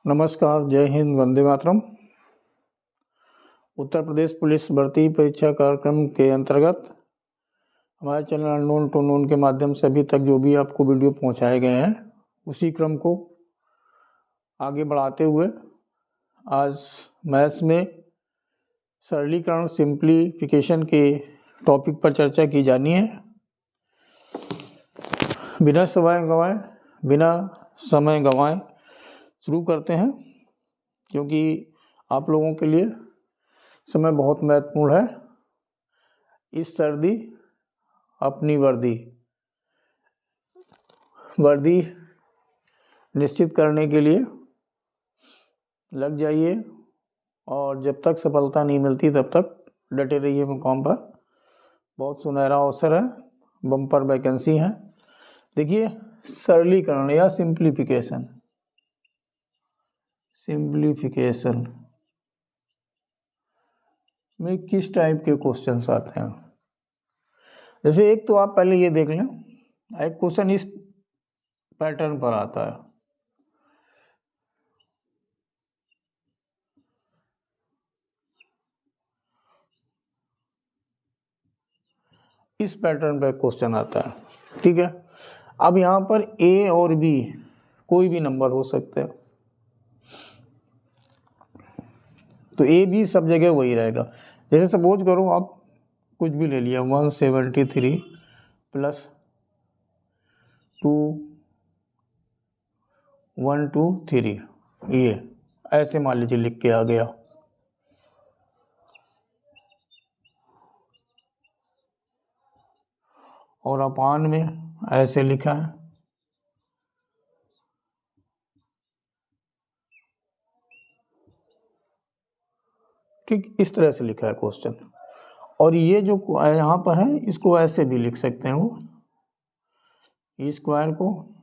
नमस्कार, जय हिंद, वंदे मातरम। उत्तर प्रदेश पुलिस भर्ती परीक्षा कार्यक्रम के अंतर्गत हमारे चैनल अननोन टू नोन के माध्यम से अभी तक जो भी आपको वीडियो पहुंचाए गए हैं उसी क्रम को आगे बढ़ाते हुए आज मैथ्स में सरलीकरण सिंप्लीफिकेशन के टॉपिक पर चर्चा की जानी है। बिना समय गंवाए शुरू करते हैं, क्योंकि आप लोगों के लिए समय बहुत महत्वपूर्ण है। इस सर्दी अपनी वर्दी निश्चित करने के लिए लग जाइए और जब तक सफलता नहीं मिलती तब तक डटे रहिए मुकाम पर। बहुत सुनहरा अवसर है, बम्पर वैकेंसी है। देखिए, सरलीकरण या सिंप्लीफिकेशन में किस टाइप के क्वेश्चंस आते हैं। जैसे एक तो आप पहले ये देख लें, एक क्वेश्चन इस पैटर्न पर आता है। इस पैटर्न पर क्वेश्चन आता है, ठीक है। अब यहां पर ए और बी कोई भी नंबर हो सकते हैं, तो ए बी सब जगह वही रहेगा। जैसे सपोज करो आप कुछ भी ले लिया, 173 प्लस 2 1 2 3, ये ऐसे मान लीजिए लिख के आ गया। और अपान में ऐसे लिखा है, ठीक इस तरह से लिखा है क्वेश्चन। और ये जो यहाँ पर है इसको ऐसे भी लिख सकते हैं, वो ई स्क्वायर को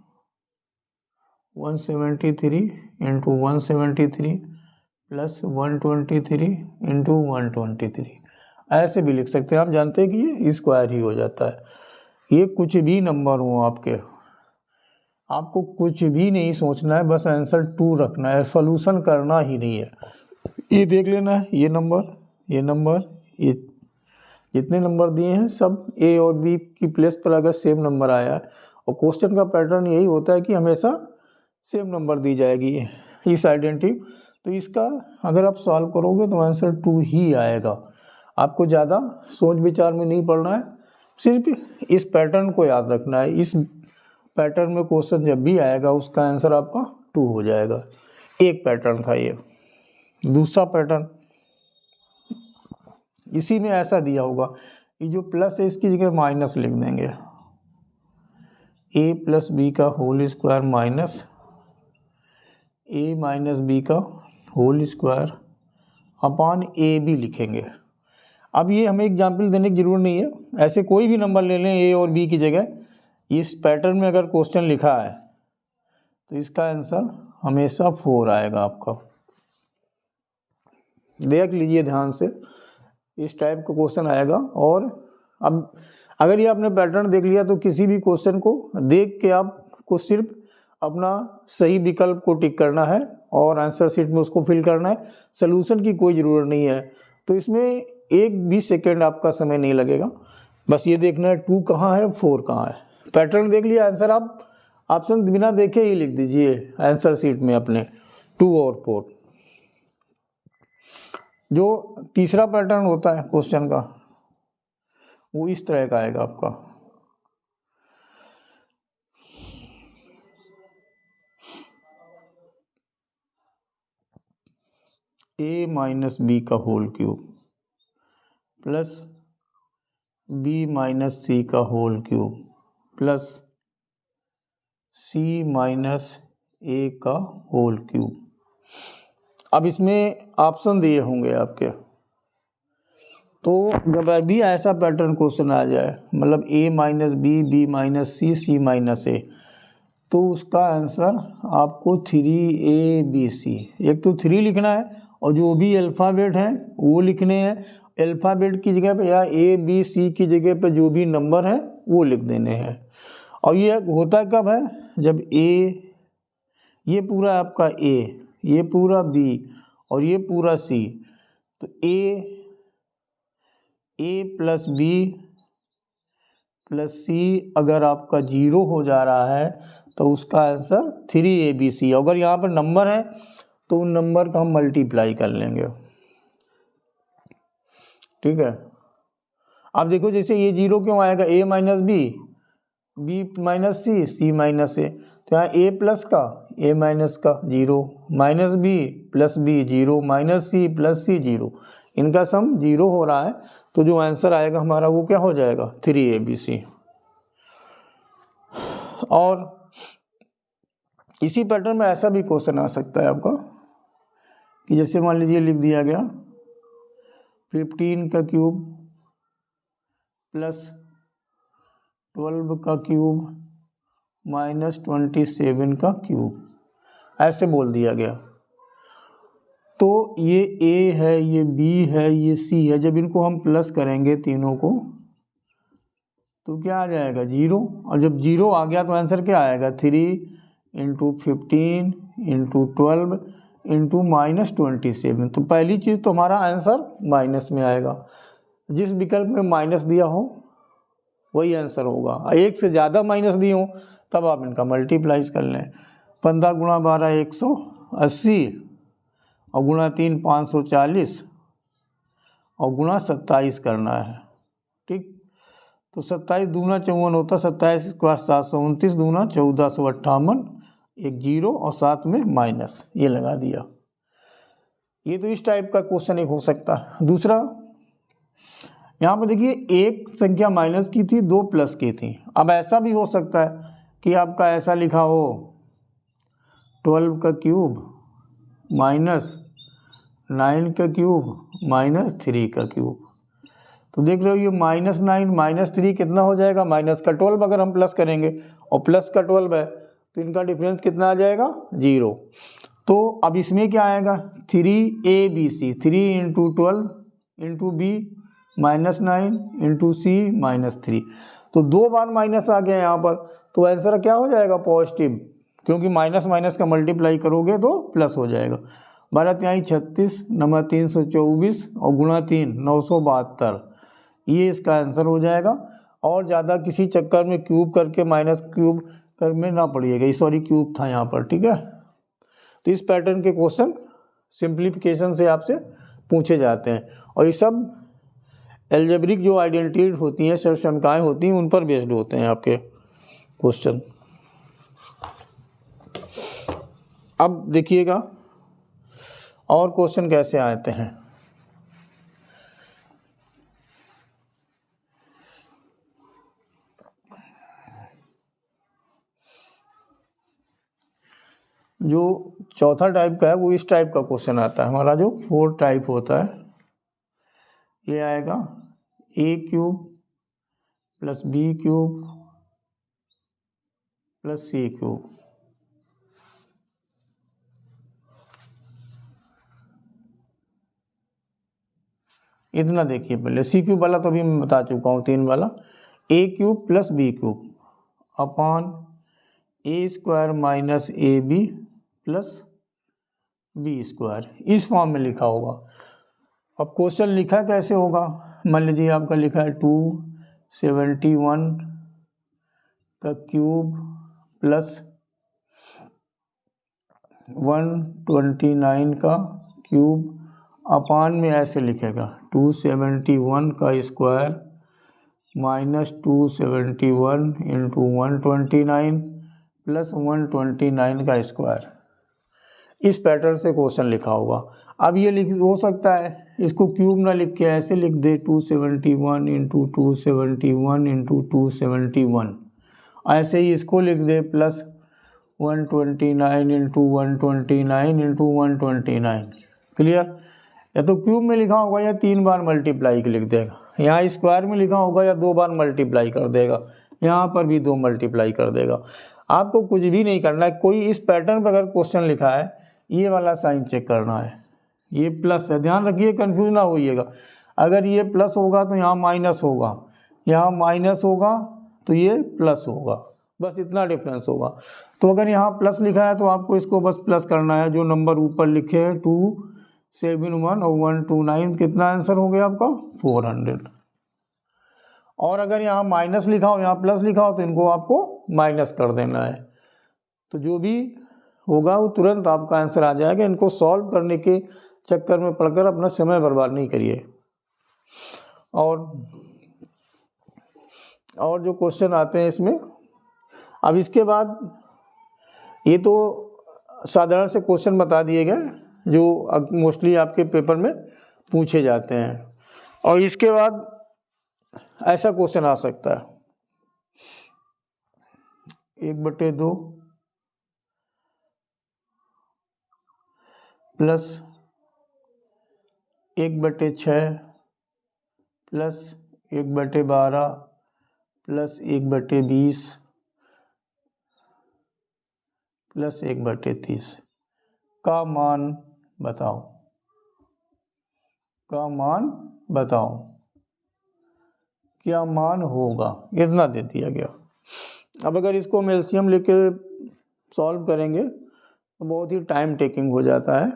173 इंटू 173 प्लस 123 इंटू 123 ऐसे भी लिख सकते हैं। आप जानते हैं कि ये स्क्वायर ही हो जाता है। ये कुछ भी नंबर हो आपको कुछ भी नहीं सोचना है, बस आंसर 2 रखना है, सॉल्यूशन करना ही नहीं है। ये देख लेना है, ये नंबर ये जितने नंबर दिए हैं सब ए और बी की प्लेस पर अगर सेम नंबर आया है, और क्वेश्चन का पैटर्न यही होता है कि हमेशा सेम नंबर दी जाएगी इस आइडेंटिटी, तो इसका अगर आप सॉल्व करोगे तो आंसर 2 ही आएगा। आपको ज़्यादा सोच विचार में नहीं पड़ना है, सिर्फ इस पैटर्न को याद रखना है। इस पैटर्न में क्वेश्चन जब भी आएगा उसका आंसर आपका 2 हो जाएगा। एक पैटर्न था ये। दूसरा पैटर्न इसी में ऐसा दिया होगा, ये जो प्लस है इसकी जगह माइनस लिख देंगे, a प्लस बी का whole square minus a minus b का whole square upon a b लिखेंगे। अब ये हमें एग्जाम्पल देने की जरूरत नहीं है, ऐसे कोई भी नंबर ले लें a और b की जगह। इस पैटर्न में अगर क्वेश्चन लिखा है तो इसका आंसर हमेशा 4 आएगा आपका। देख लीजिए ध्यान से, इस टाइप का क्वेश्चन आएगा। और अब अगर ये आपने पैटर्न देख लिया तो किसी भी क्वेश्चन को देख के आपको सिर्फ अपना सही विकल्प को टिक करना है और आंसर शीट में उसको फिल करना है। सलूशन की कोई ज़रूरत नहीं है, तो इसमें एक भी सेकेंड आपका समय नहीं लगेगा। बस ये देखना है 2 कहाँ है, 4 कहाँ है। पैटर्न देख लिया, आंसर आप ऑप्शन बिना देखे ही लिख दीजिए आंसर शीट में अपने 2 और 4। जो तीसरा पैटर्न होता है क्वेश्चन का वो इस तरह का आएगा आपका, a माइनस बी का whole cube plus b minus c का whole cube plus c minus a का होल क्यूब। अब इसमें ऑप्शन दिए होंगे आपके, तो जब भी ऐसा पैटर्न क्वेश्चन आ जाए, मतलब a minus b, b minus c, c minus a, तो उसका आंसर आपको 3ABC, एक तो 3 लिखना है और जो भी अल्फ़ाबेट हैं वो लिखने हैं। अल्फ़ाबेट की जगह पे या ABC की जगह पे जो भी नंबर है वो लिख देने हैं। और ये होता कब है, जब ये पूरा आपका A ये पूरा बी और ये पूरा सी, तो ए प्लस बी प्लस सी अगर आपका 0 हो जा रहा है तो उसका आंसर 3ABC। अगर यहाँ पर नंबर है तो उन नंबर का हम मल्टीप्लाई कर लेंगे, ठीक है। अब देखो जैसे ये 0 क्यों आएगा, a minus b minus c minus a, तो यहाँ a प्लस का a माइनस का 0 minus b plus b 0 minus c plus c 0, इनका सम 0 हो रहा है, तो जो आंसर आएगा हमारा वो क्या हो जाएगा 3ABC। और इसी पैटर्न में ऐसा भी क्वेश्चन आ सकता है आपका कि जैसे मान लीजिए लिख दिया गया 15 का क्यूब प्लस 12 का क्यूब माइनस 27 का क्यूब, ऐसे बोल दिया गया। तो ये A है, ये B है, ये C है, जब इनको हम प्लस करेंगे तीनों को तो क्या आ जाएगा 0, और जब 0 आ गया तो आंसर क्या आएगा 3 इंटू 15 इंटू 12 इंटू माइनस 27। तो पहली चीज़ तो हमारा आंसर माइनस में आएगा, जिस विकल्प में माइनस दिया हो वही आंसर होगा। एक से ज़्यादा माइनस दिए हो तब आप इनका मल्टीप्लाइज कर लें। 15 गुणा 12 180 और गुणा 3 540 और गुणा 27 करना है, ठीक। तो 27 दूना 54 होता, 27 स्क्वायर 729, दूना 1458, एक 0 और साथ में माइनस, ये लगा दिया। ये तो इस टाइप का क्वेश्चन एक हो सकता है। दूसरा यहाँ पर देखिए एक संख्या माइनस की थी, 2 प्लस की थी। अब ऐसा भी हो सकता है कि आपका ऐसा लिखा हो 12 का क्यूब माइनस 9 का क्यूब माइनस 3 का क्यूब। तो देख रहे हो ये -9 -3 कितना हो जाएगा, माइनस का 12 अगर हम प्लस करेंगे और प्लस का 12 है तो इनका डिफरेंस कितना आ जाएगा 0। तो अब इसमें क्या आएगा 3ABC, 3 into 12 into b -9 into c -3, तो 2 बार माइनस आ गया यहाँ पर, तो आंसर क्या हो जाएगा पॉजिटिव, क्योंकि माइनस माइनस का मल्टीप्लाई करोगे तो प्लस हो जाएगा। 12 तिहाई 36, नंबर 324 और गुणा 3 972, ये इसका आंसर हो जाएगा। और ज़्यादा किसी चक्कर में क्यूब करके माइनस क्यूब कर में ना पड़िएगा, सॉरी क्यूब था यहाँ पर, ठीक है। तो इस पैटर्न के क्वेश्चन सिंप्लीफिकेशन से आपसे पूछे जाते हैं, और ये सब एल्जेब्रिक जो आइडेंटिटी होती हैं, शंकाएँ होती हैं, उन पर बेस्ड होते हैं आपके क्वेश्चन। अब देखिएगा और क्वेश्चन कैसे आते हैं। जो चौथा टाइप का है वो इस टाइप का क्वेश्चन आता है। हमारा जो 4 टाइप होता है ये आएगा a cube plus b cube plus c cube. इतना देखिए पहले, सी क्यूब वाला तो अभी मैं बता चुका हूँ 3 वाला, a cube plus b cube upon a square minus A B plus B square, इस फॉर्म में लिखा होगा। अब क्वेश्चन लिखा कैसे होगा, मान लीजिए आपका लिखा है 271 का क्यूब प्लस 129 का क्यूब अपान में ऐसे लिखेगा 271 का स्क्वायर माइनस 271 इंटू 129 प्लस 129 का स्क्वायर। इस पैटर्न से क्वेश्चन लिखा होगा। अब ये लिख हो सकता है इसको क्यूब ना लिख के ऐसे लिख दे 271 इंटू 271 इंटू 271, ऐसे ही इसको लिख दे प्लस 129 इंटू 129 इंटू 129। क्लियर, या तो क्यूब में लिखा होगा या 3 बार मल्टीप्लाई लिख देगा, यहाँ स्क्वायर में लिखा होगा या 2 बार मल्टीप्लाई कर देगा, यहाँ पर भी 2 मल्टीप्लाई कर देगा। आपको कुछ भी नहीं करना है, कोई इस पैटर्न पर अगर क्वेश्चन लिखा है ये वाला साइन चेक करना है, ये प्लस है, ध्यान रखिए कंफ्यूज ना होइएगा। अगर ये प्लस होगा तो यहाँ माइनस होगा, यहाँ माइनस होगा तो ये प्लस होगा, बस इतना डिफरेंस होगा। तो अगर यहाँ प्लस लिखा है तो आपको इसको बस प्लस करना है, जो नंबर ऊपर लिखे हैं 271 और 129, कितना आंसर हो गया आपका 400। और अगर यहाँ माइनस लिखा हो यहाँ प्लस लिखा हो तो इनको आपको माइनस कर देना है। तो जो भी होगा वो तुरंत आपका आंसर आ जाएगा। इनको सॉल्व करने के चक्कर में पड़कर अपना समय बर्बाद नहीं करिए। और जो क्वेश्चन आते हैं इसमें, अब इसके बाद ये तो साधारण से क्वेश्चन बता दिए गए जो मोस्टली आपके पेपर में पूछे जाते हैं। और इसके बाद ऐसा क्वेश्चन आ सकता है 1/2 प्लस 1/6 प्लस 1/12 प्लस 1/20 प्लस 1/30 का मान बताओ, क्या मान होगा, इतना दे दिया गया। अब अगर इसको हम एलसीएम लेके सॉल्व करेंगे तो बहुत ही टाइम टेकिंग हो जाता है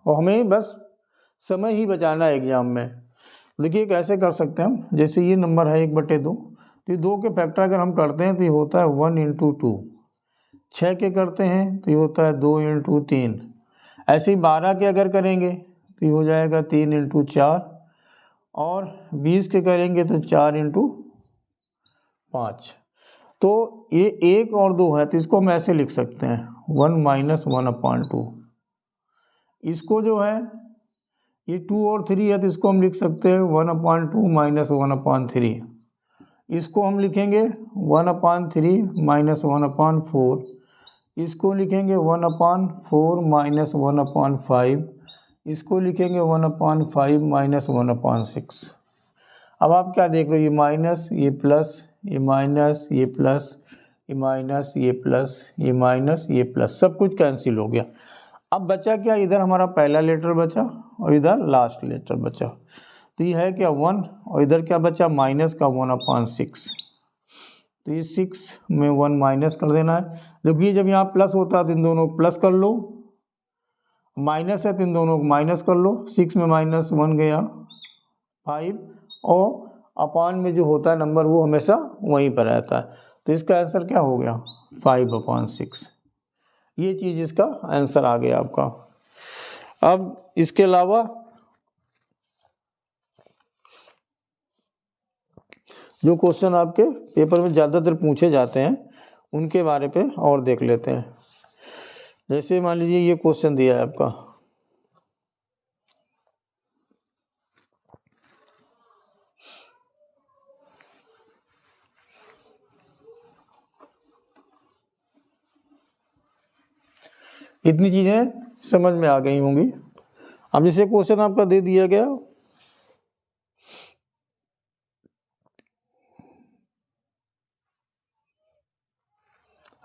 और हमें बस समय ही बचाना है एग्जाम में। देखिए कैसे कर सकते हैं हम, जैसे ये नंबर है 1/2, तो ये 2 के फैक्टर अगर हम करते हैं तो ये होता है 1 × 2। 6 के करते हैं तो ये होता है 2 × 3। ऐसे ही 12 के अगर करेंगे तो ये हो जाएगा 3 × 4। और 20 के करेंगे तो 4 × 5। तो ये 1 और 2 है तो इसको हम ऐसे लिख सकते हैं 1 - 1/2। इसको जो है ये 2 और 3 है तो इसको हम लिख सकते हैं 1/2 - 1/3। इसको हम लिखेंगे 1/3 - 1/4। इसको लिखेंगे 1/4 - 1/5। इसको लिखेंगे 1/5 - 1/6। अब आप क्या देख रहे हो, ये माइनस, ये प्लस, ये माइनस, ये प्लस, ये माइनस, ये प्लस, ये माइनस, ये प्लस, सब कुछ कैंसिल हो गया। अब बचा क्या, इधर हमारा पहला लेटर बचा और इधर लास्ट लेटर बचा। तो ये है क्या 1 और इधर क्या बचा माइनस का 1/6। तो ये 6 में 1 माइनस कर देना है। देखिए जब यहाँ प्लस होता है तो इन दोनों को प्लस कर लो, माइनस है तो इन दोनों को माइनस कर लो। 6 में -1 गया 5 और अपान में जो होता है नंबर वो हमेशा वहीं पर रहता है। तो इसका आंसर क्या हो गया 5/6। ये चीज़ इसका आंसर आ गया आपका। अब इसके अलावा जो क्वेश्चन आपके पेपर में ज़्यादातर पूछे जाते हैं उनके बारे पे और देख लेते हैं। जैसे मान लीजिए ये क्वेश्चन दिया है आपका, इतनी चीज़ें समझ में आ गई होंगी। अब जैसे क्वेश्चन आपका दे दिया गया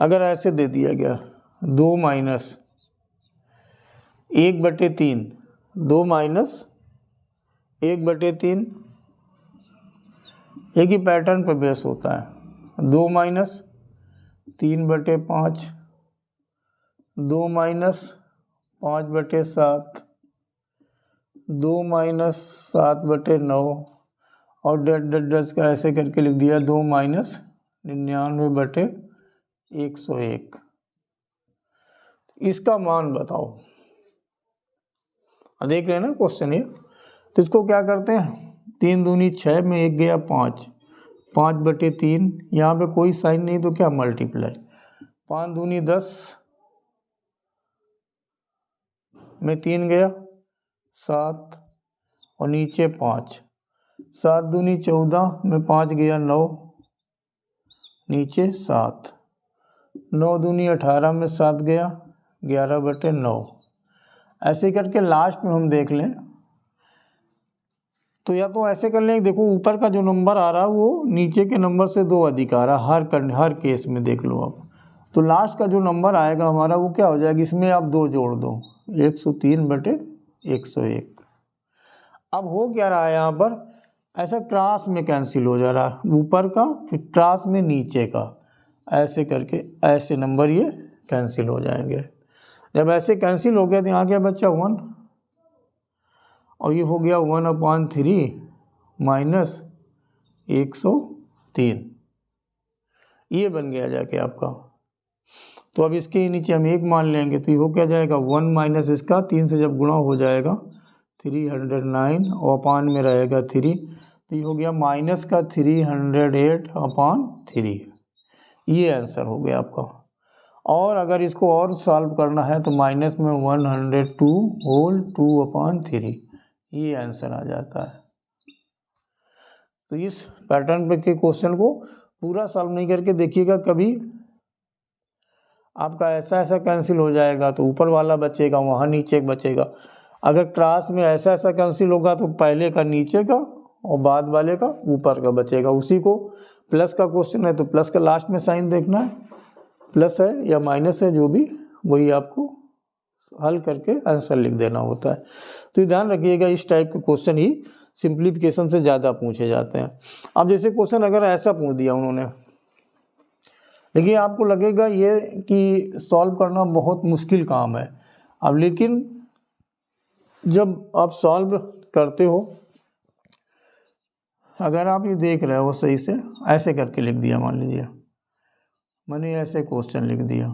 अगर ऐसे दे दिया गया 2 - 1/3, 2 - 1/3, एक ही पैटर्न पर बेस होता है। 2 - 3/5, 2 - 5/7, 2 - 7/9 और डट का ऐसे करके लिख दिया 2 - 99/101। इसका मान बताओ। देख रहे हैं ना क्वेश्चन ये। तो इसको क्या करते हैं 3 दूनी 6 में 1 गया 5, 5/3, यहाँ पे कोई साइन नहीं तो क्या मल्टीप्लाई, 5 दूनी 10 में 3 गया 7 और नीचे 5, 7 दूनी 14 में 5 गया 9 नीचे 7, 9 दूनी 18 में 7 गया 11/9। ऐसे करके लास्ट में हम देख लें तो या तो ऐसे कर लें, देखो ऊपर का जो नंबर आ रहा है वो नीचे के नंबर से 2 अधिक आ रहा है, हर केस में देख लो आप। तो लास्ट का जो नंबर आएगा हमारा वो क्या हो जाएगा, इसमें आप 2 जोड़ दो 103/101। अब हो क्या रहा है यहाँ पर, ऐसा क्रॉस में कैंसिल हो जा रहा है, ऊपर का फिर क्रॉस में नीचे का। ऐसे करके ऐसे नंबर ये कैंसिल हो जाएंगे। जब ऐसे कैंसिल हो गया तो यहाँ क्या बच्चा 1, और ये हो गया 1/3 माइनस 103, ये बन गया जाके आपका। तो अब इसके नीचे हम 1 मान लेंगे तो ये हो क्या जाएगा 1 माइनस इसका 3 से जब गुणा हो जाएगा 309 और अपान में रहेगा 3, तो ये हो गया माइनस का 308/3। ये आंसर हो गया आपका। और अगर इसको और सॉल्व करना है तो माइनस में 102/2/3, ये आंसर आ जाता है। तो इस पैटर्न पे के क्वेश्चन को पूरा सॉल्व नहीं करके देखिएगा, कभी आपका ऐसा ऐसा कैंसिल हो जाएगा तो ऊपर वाला बचेगा, वहाँ नीचे बचेगा। अगर क्लास में ऐसा ऐसा कैंसिल होगा तो पहले का नीचे का और बाद वाले का ऊपर का बचेगा। उसी को प्लस का क्वेश्चन है तो प्लस का लास्ट में साइन देखना है, प्लस है या माइनस है जो भी, वही आपको हल करके आंसर लिख देना होता है। तो ध्यान रखिएगा, इस टाइप के क्वेश्चन ही सिंप्लीफिकेशन से ज़्यादा पूछे जाते हैं। अब जैसे क्वेश्चन अगर ऐसा पूछ दिया उन्होंने, देखिए आपको लगेगा ये कि सॉल्व करना बहुत मुश्किल काम है। अब लेकिन जब आप सॉल्व करते हो, अगर आप ये देख रहे हो सही से, ऐसे करके लिख दिया, मान लीजिए मैंने ऐसे क्वेश्चन लिख दिया,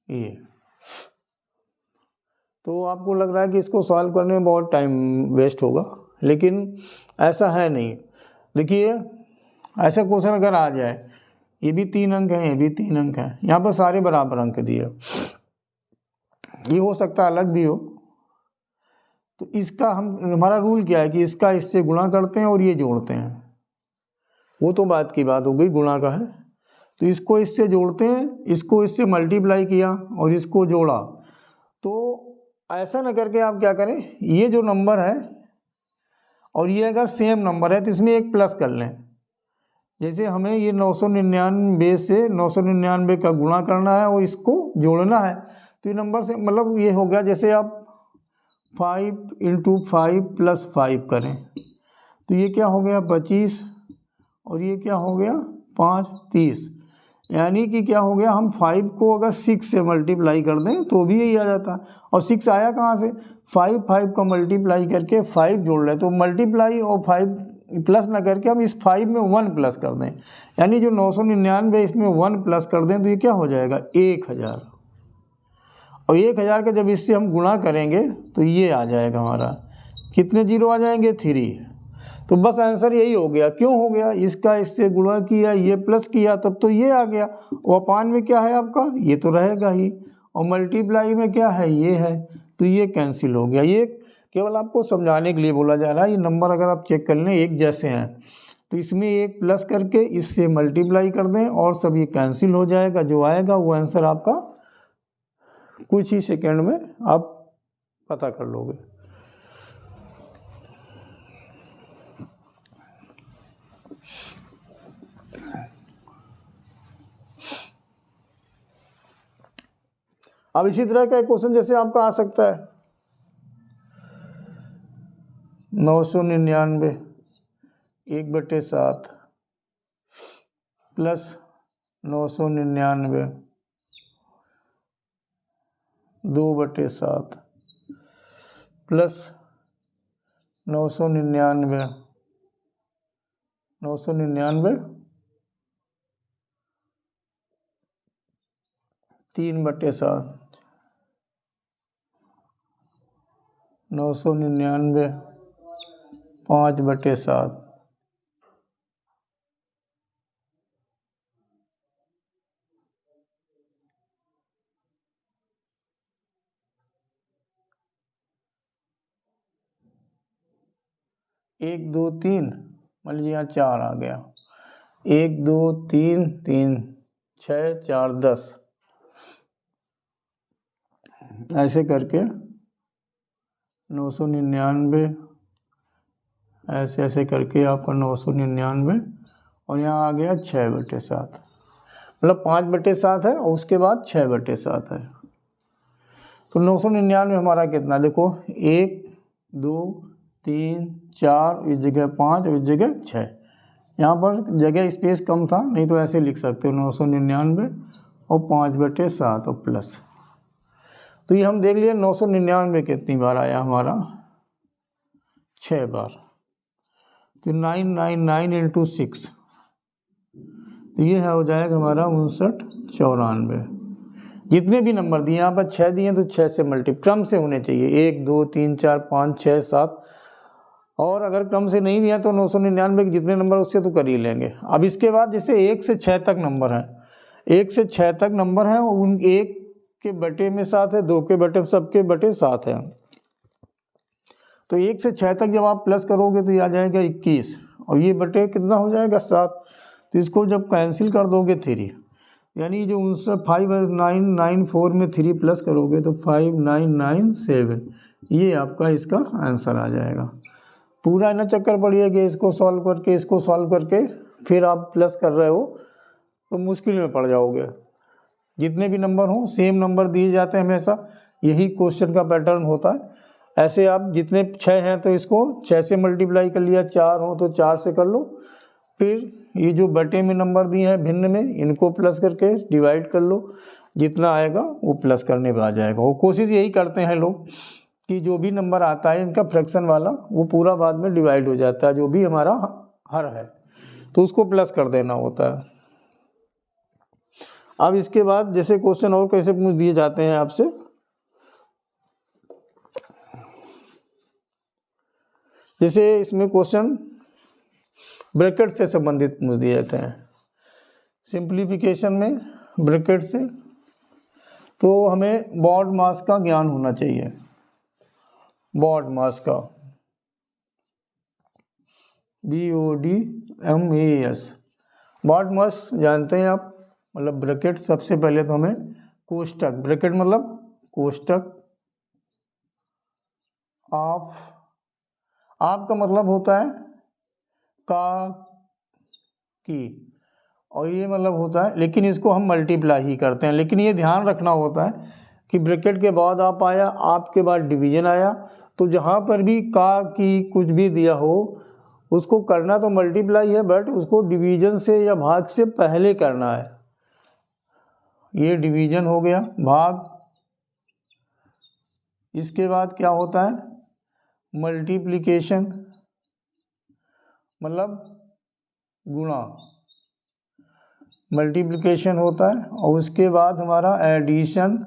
ये तो आपको लग रहा है कि इसको सॉल्व करने में बहुत टाइम वेस्ट होगा, लेकिन ऐसा है नहीं। देखिए ऐसा क्वेश्चन अगर आ जाए, ये भी 3 अंक है, ये भी 3 अंक है, यहाँ पर सारे बराबर अंक दिए, ये हो सकता है अलग भी हो, तो इसका हमारा रूल क्या है कि इसका इससे गुणा करते हैं और ये जोड़ते हैं। वो तो बात की बात हो गई, गुणा का है, तो इसको इससे जोड़ते हैं, इसको इससे मल्टीप्लाई किया और इसको जोड़ा। तो ऐसा ना करके आप क्या करें, ये जो नंबर है और ये अगर सेम नंबर है तो इसमें एक प्लस कर लें। जैसे हमें ये 999 से 999 का गुणा करना है और इसको जोड़ना है, तो ये नंबर से मतलब ये हो गया, जैसे आप 5 × 5 + 5 करें तो ये क्या हो गया 25, और ये क्या हो गया 5 30, यानी कि क्या हो गया, हम 5 को अगर 6 से मल्टीप्लाई कर दें तो भी यही आ जाता है। और 6 आया कहाँ से, 5 का मल्टीप्लाई करके 5 जोड़ लें, तो मल्टीप्लाई और 5 प्लस ना करके हम इस 5 में 1 प्लस कर दें, यानी जो 999 इसमें 1 प्लस कर दें तो ये क्या हो जाएगा 1000। और 1000 का जब इससे हम गुणा करेंगे तो ये आ जाएगा हमारा, कितने जीरो आ जाएंगे 3। तो बस आंसर यही हो गया। क्यों हो गया, इसका इससे गुणा किया, ये प्लस किया, तब तो ये आ गया। और अपान में क्या है आपका, ये तो रहेगा ही, और मल्टीप्लाई में क्या है, ये है, तो ये कैंसिल हो गया। ये केवल आपको समझाने के लिए बोला जा रहा है। ये नंबर अगर आप चेक कर लें एक जैसे हैं, तो इसमें एक प्लस करके इससे मल्टीप्लाई कर दें और सब ये कैंसिल हो जाएगा। जो आएगा वो आंसर आपका कुछ ही सेकेंड में आप पता कर लोगे। अब इसी तरह का एक क्वेश्चन जैसे आपका आ सकता है 999 1/7 प्लस 999 2/7 प्लस 999 3/7 999 5/7। एक 2 3, मान लीजिए यहाँ 4 आ गया, 1 2 3 3 6 4 10, ऐसे करके 999 ऐसे ऐसे करके आपका 999 और यहाँ आ गया 6/7, मतलब 5/7 है और उसके बाद 6/7 है। तो 999 हमारा कितना, देखो 1 2 3 4, इस जगह 5 और इस जगह 6। यहाँ पर जगह स्पेस कम था, नहीं तो ऐसे लिख सकते हो 999 और 5/7 और प्लस। तो ये हम देख लिए 999 कितनी बार आया हमारा, 6 बार। तो 999 इंटू 6, तो ये हो जाएगा हमारा 5994। जितने भी नंबर दिए यहाँ पर 6 दिए तो 6 से मल्टीप्लाई क्रम से होने चाहिए, 1 2 3 4 5 6 7। और अगर क्रम से नहीं भी है तो 999 के जितने नंबर उससे तो कर ही लेंगे। अब इसके बाद जैसे 1 से 6 तक नंबर है, 1 से 6 तक नंबर है, उन 1 के बटे में 7 है, 2 के बटे सबके बटे 7 है। तो 1 से 6 तक जब आप प्लस करोगे तो ये आ जाएगा 21 और ये बटे कितना हो जाएगा 7। तो इसको जब कैंसिल कर दोगे 3, यानी जो 5994 में 3 प्लस करोगे तो 5997, ये आपका इसका आंसर आ जाएगा। पूरा ना चक्कर पड़िए कि इसको सॉल्व करके इसको सॉल्व करके फिर आप प्लस कर रहे हो तो मुश्किल में पड़ जाओगे। जितने भी नंबर हों सेम नंबर दिए जाते हैं हमेशा, यही क्वेश्चन का पैटर्न होता है। ऐसे आप जितने 6 हैं तो इसको 6 से मल्टीप्लाई कर लिया, 4 हो तो 4 से कर लो, फिर ये जो बटे में नंबर दिए हैं भिन्न में, इनको प्लस करके डिवाइड कर लो, जितना आएगा वो प्लस करने पे आ जाएगा। वो कोशिश यही करते हैं लोग कि जो भी नंबर आता है इनका फ्रैक्शन वाला वो पूरा बाद में डिवाइड हो जाता है, जो भी हमारा हर है तो उसको प्लस कर देना होता है। अब इसके बाद जैसे क्वेश्चन और कैसे पूछ दिए जाते हैं आपसे, जैसे इसमें क्वेश्चन ब्रैकेट से संबंधित पूछ दिए जाते हैं। सिंप्लीफिकेशन में ब्रैकेट से तो हमें बॉड मास का ज्ञान होना चाहिए। बॉड मास का BODMAS, बॉड मास जानते हैं आप, मतलब ब्रैकेट। सबसे पहले तो हमें कोष्टक, ब्रैकेट मतलब कोष्टक ऑफ, आप का मतलब होता है का की, और ये मतलब होता है, लेकिन इसको हम मल्टीप्लाई ही करते हैं। लेकिन ये ध्यान रखना होता है कि ब्रैकेट के बाद आप आया, आपके बाद डिवीजन आया, तो जहाँ पर भी का की कुछ भी दिया हो उसको करना तो मल्टीप्लाई है, बट उसको डिवीजन से या भाग से पहले करना है। ये डिवीजन हो गया, भाग, इसके बाद क्या होता है मल्टीप्लिकेशन मतलब गुणा, मल्टीप्लिकेशन होता है। और उसके बाद हमारा एडिशन,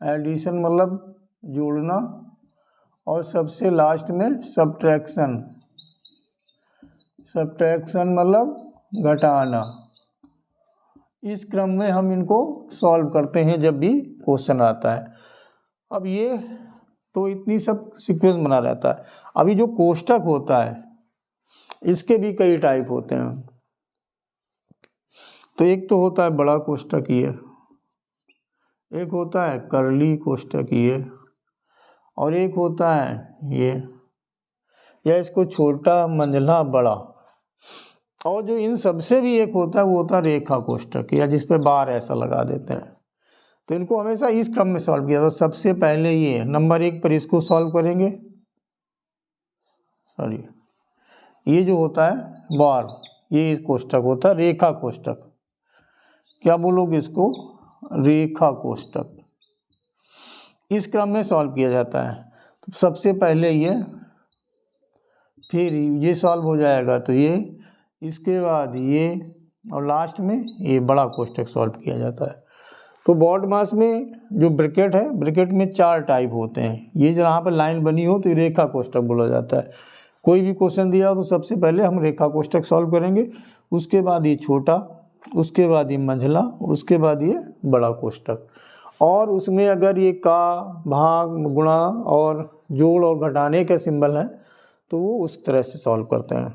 एडिशन मतलब जोड़ना, और सबसे लास्ट में सब्ट्रैक्शन, सब्ट्रैक्शन मतलब घटाना। इस क्रम में हम इनको सॉल्व करते हैं जब भी क्वेश्चन आता है। अब ये तो इतनी सब सीक्वेंस बना रहता है। अभी जो कोष्टक होता है इसके भी कई टाइप होते हैं। तो एक तो होता है बड़ा कोष्टक, ये एक होता है करली कोष्टक ये, और एक होता है ये, या इसको छोटा मंझला बड़ा, और जो इन सबसे भी एक होता है वो होता है रेखा कोष्टक, या जिस पे बार ऐसा लगा देते हैं। तो इनको हमेशा इस क्रम में सॉल्व किया। तो सबसे पहले ये नंबर 1 पर इसको सॉल्व करेंगे, सॉरी ये जो होता है बार, ये इस कोष्टक होता है रेखा कोष्टक। क्या बोलोगे इसको, रेखा कोष्टक। इस क्रम में सॉल्व किया जाता है। तो सबसे पहले ये, फिर ये सॉल्व हो जाएगा तो ये, इसके बाद ये, और लास्ट में ये बड़ा कोष्टक सॉल्व किया जाता है। तो बॉड मास में जो ब्रैकेट है, ब्रैकेट में 4 टाइप होते हैं। ये जहाँ पर लाइन बनी हो तो ये रेखा कोष्टक बोला जाता है। कोई भी क्वेश्चन दिया हो तो सबसे पहले हम रेखा कोष्टक सॉल्व करेंगे, उसके बाद ये छोटा, उसके बाद ये मंझला, उसके बाद ये बड़ा कोष्टक। और उसमें अगर ये का, भाग, गुणा और जोड़ और घटाने का सिंबल है तो वो उस तरह से सॉल्व करते हैं।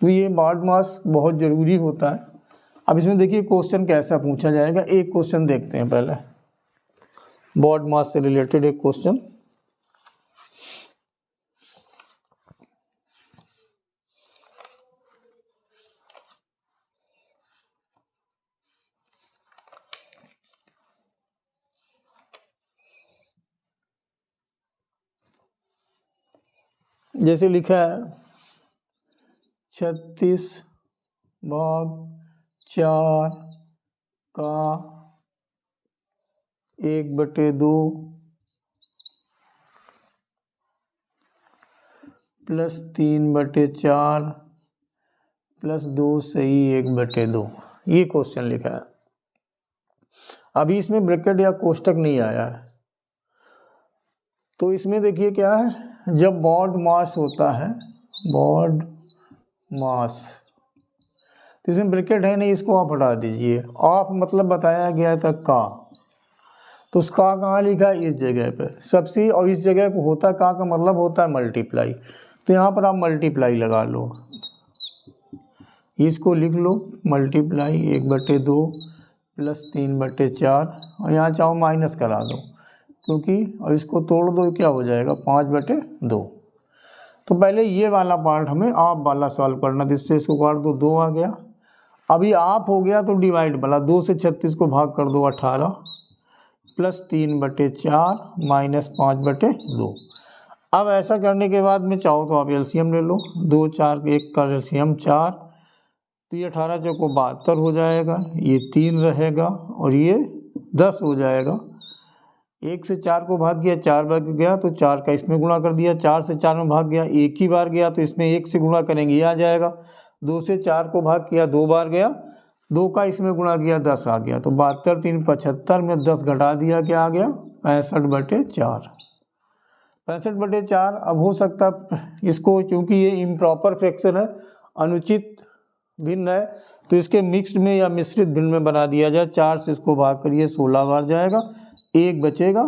तो ये बॉड मास बहुत ज़रूरी होता है। अब इसमें देखिए क्वेश्चन कैसा पूछा जाएगा। एक क्वेश्चन देखते हैं पहले, बॉड मास से रिलेटेड एक क्वेश्चन। जैसे लिखा है 36/4 का 1/2 प्लस 3/4 प्लस 2 सही 1/2, ये क्वेश्चन लिखा है। अभी इसमें ब्रैकेट या कोष्टक नहीं आया है, तो इसमें देखिए क्या है, जब बॉड मास होता है, बॉड मास, तो इसमें ब्रैकेट है नहीं, इसको आप हटा दीजिए। ऑफ मतलब बताया गया था का, तो उसका कहाँ लिखा है, इस जगह पे सबसे, और इस जगह को होता का मतलब होता है मल्टीप्लाई, तो यहाँ पर आप मल्टीप्लाई लगा लो, इसको लिख लो मल्टीप्लाई 1/2 प्लस 3/4, और यहाँ चाहो माइनस करा दो, क्योंकि और इसको तोड़ दो, क्या हो जाएगा 5/2। तो पहले ये वाला पार्ट हमें आप वाला सॉल्व करना, जिससे इसको काट दो, 2 आ गया। अभी आप हो गया तो डिवाइड वाला, 2 से 36 को भाग कर दो, 18 प्लस 3/4 माइनस 5/2। अब ऐसा करने के बाद में चाहो तो आप एलसीएम ले लो, 2 4 1 का एलसीएम 4, तो ये 18 चौको 72 हो जाएगा, ये 3 रहेगा और ये 10 हो जाएगा। 1 से 4 को भाग गया, 4 भाग गया तो 4 का इसमें गुणा कर दिया, 4 से 4 में भाग गया, एक ही बार गया तो इसमें 1 से गुणा करेंगे, ये आ जाएगा। 2 से 4 को भाग किया, 2 बार गया, 2 का इसमें गुणा किया, 10 आ गया, तो 72 3 75 में 10 घटा दिया, क्या आ गया 65/4। 65/4 अब हो सकता इसको, क्योंकि ये इम्प्रॉपर फ्रैक्शन है, अनुचित भिन्न है, तो इसके मिक्स्ड में या मिश्रित भिन्न में बना दिया जाए। 4 से इसको भाग करिए, 16 बार जाएगा, 1 बचेगा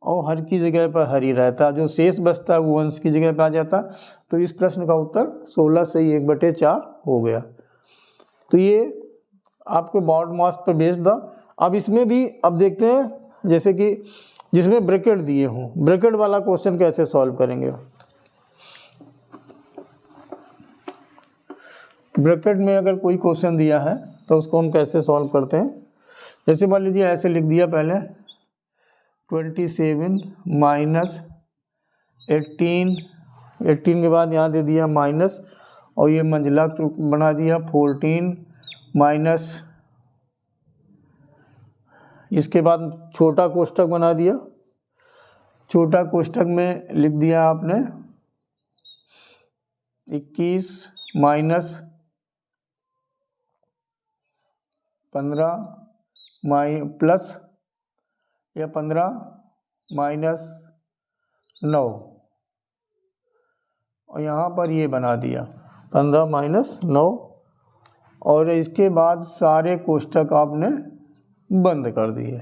और हर की जगह पर हर ही रहता है, जो शेष बचता है वो अंश की जगह पर आ जाता। तो इस प्रश्न का उत्तर 16 से 1/4 हो गया। तो ये आपके बॉड मास पर बेस्ड था। अब इसमें भी अब देखते हैं, जैसे कि जिसमें ब्रैकेट दिए हों, ब्रैकेट वाला क्वेश्चन कैसे सॉल्व करेंगे। ब्रैकेट में अगर कोई क्वेश्चन दिया है तो उसको हम कैसे सॉल्व करते हैं। जैसे मान लीजिए ऐसे लिख दिया, पहले 27 माइनस 18 के बाद यहाँ दे दिया माइनस, और ये मंजिला बना दिया 14 माइनस, इसके बाद छोटा कोष्टक बना दिया, छोटा कोष्टक में लिख दिया आपने 21 माइनस 15 प्लस या 15 माइनस 9, और यहाँ पर ये बना दिया 15 माइनस 9, और इसके बाद सारे कोष्टक आपने बंद कर दिए।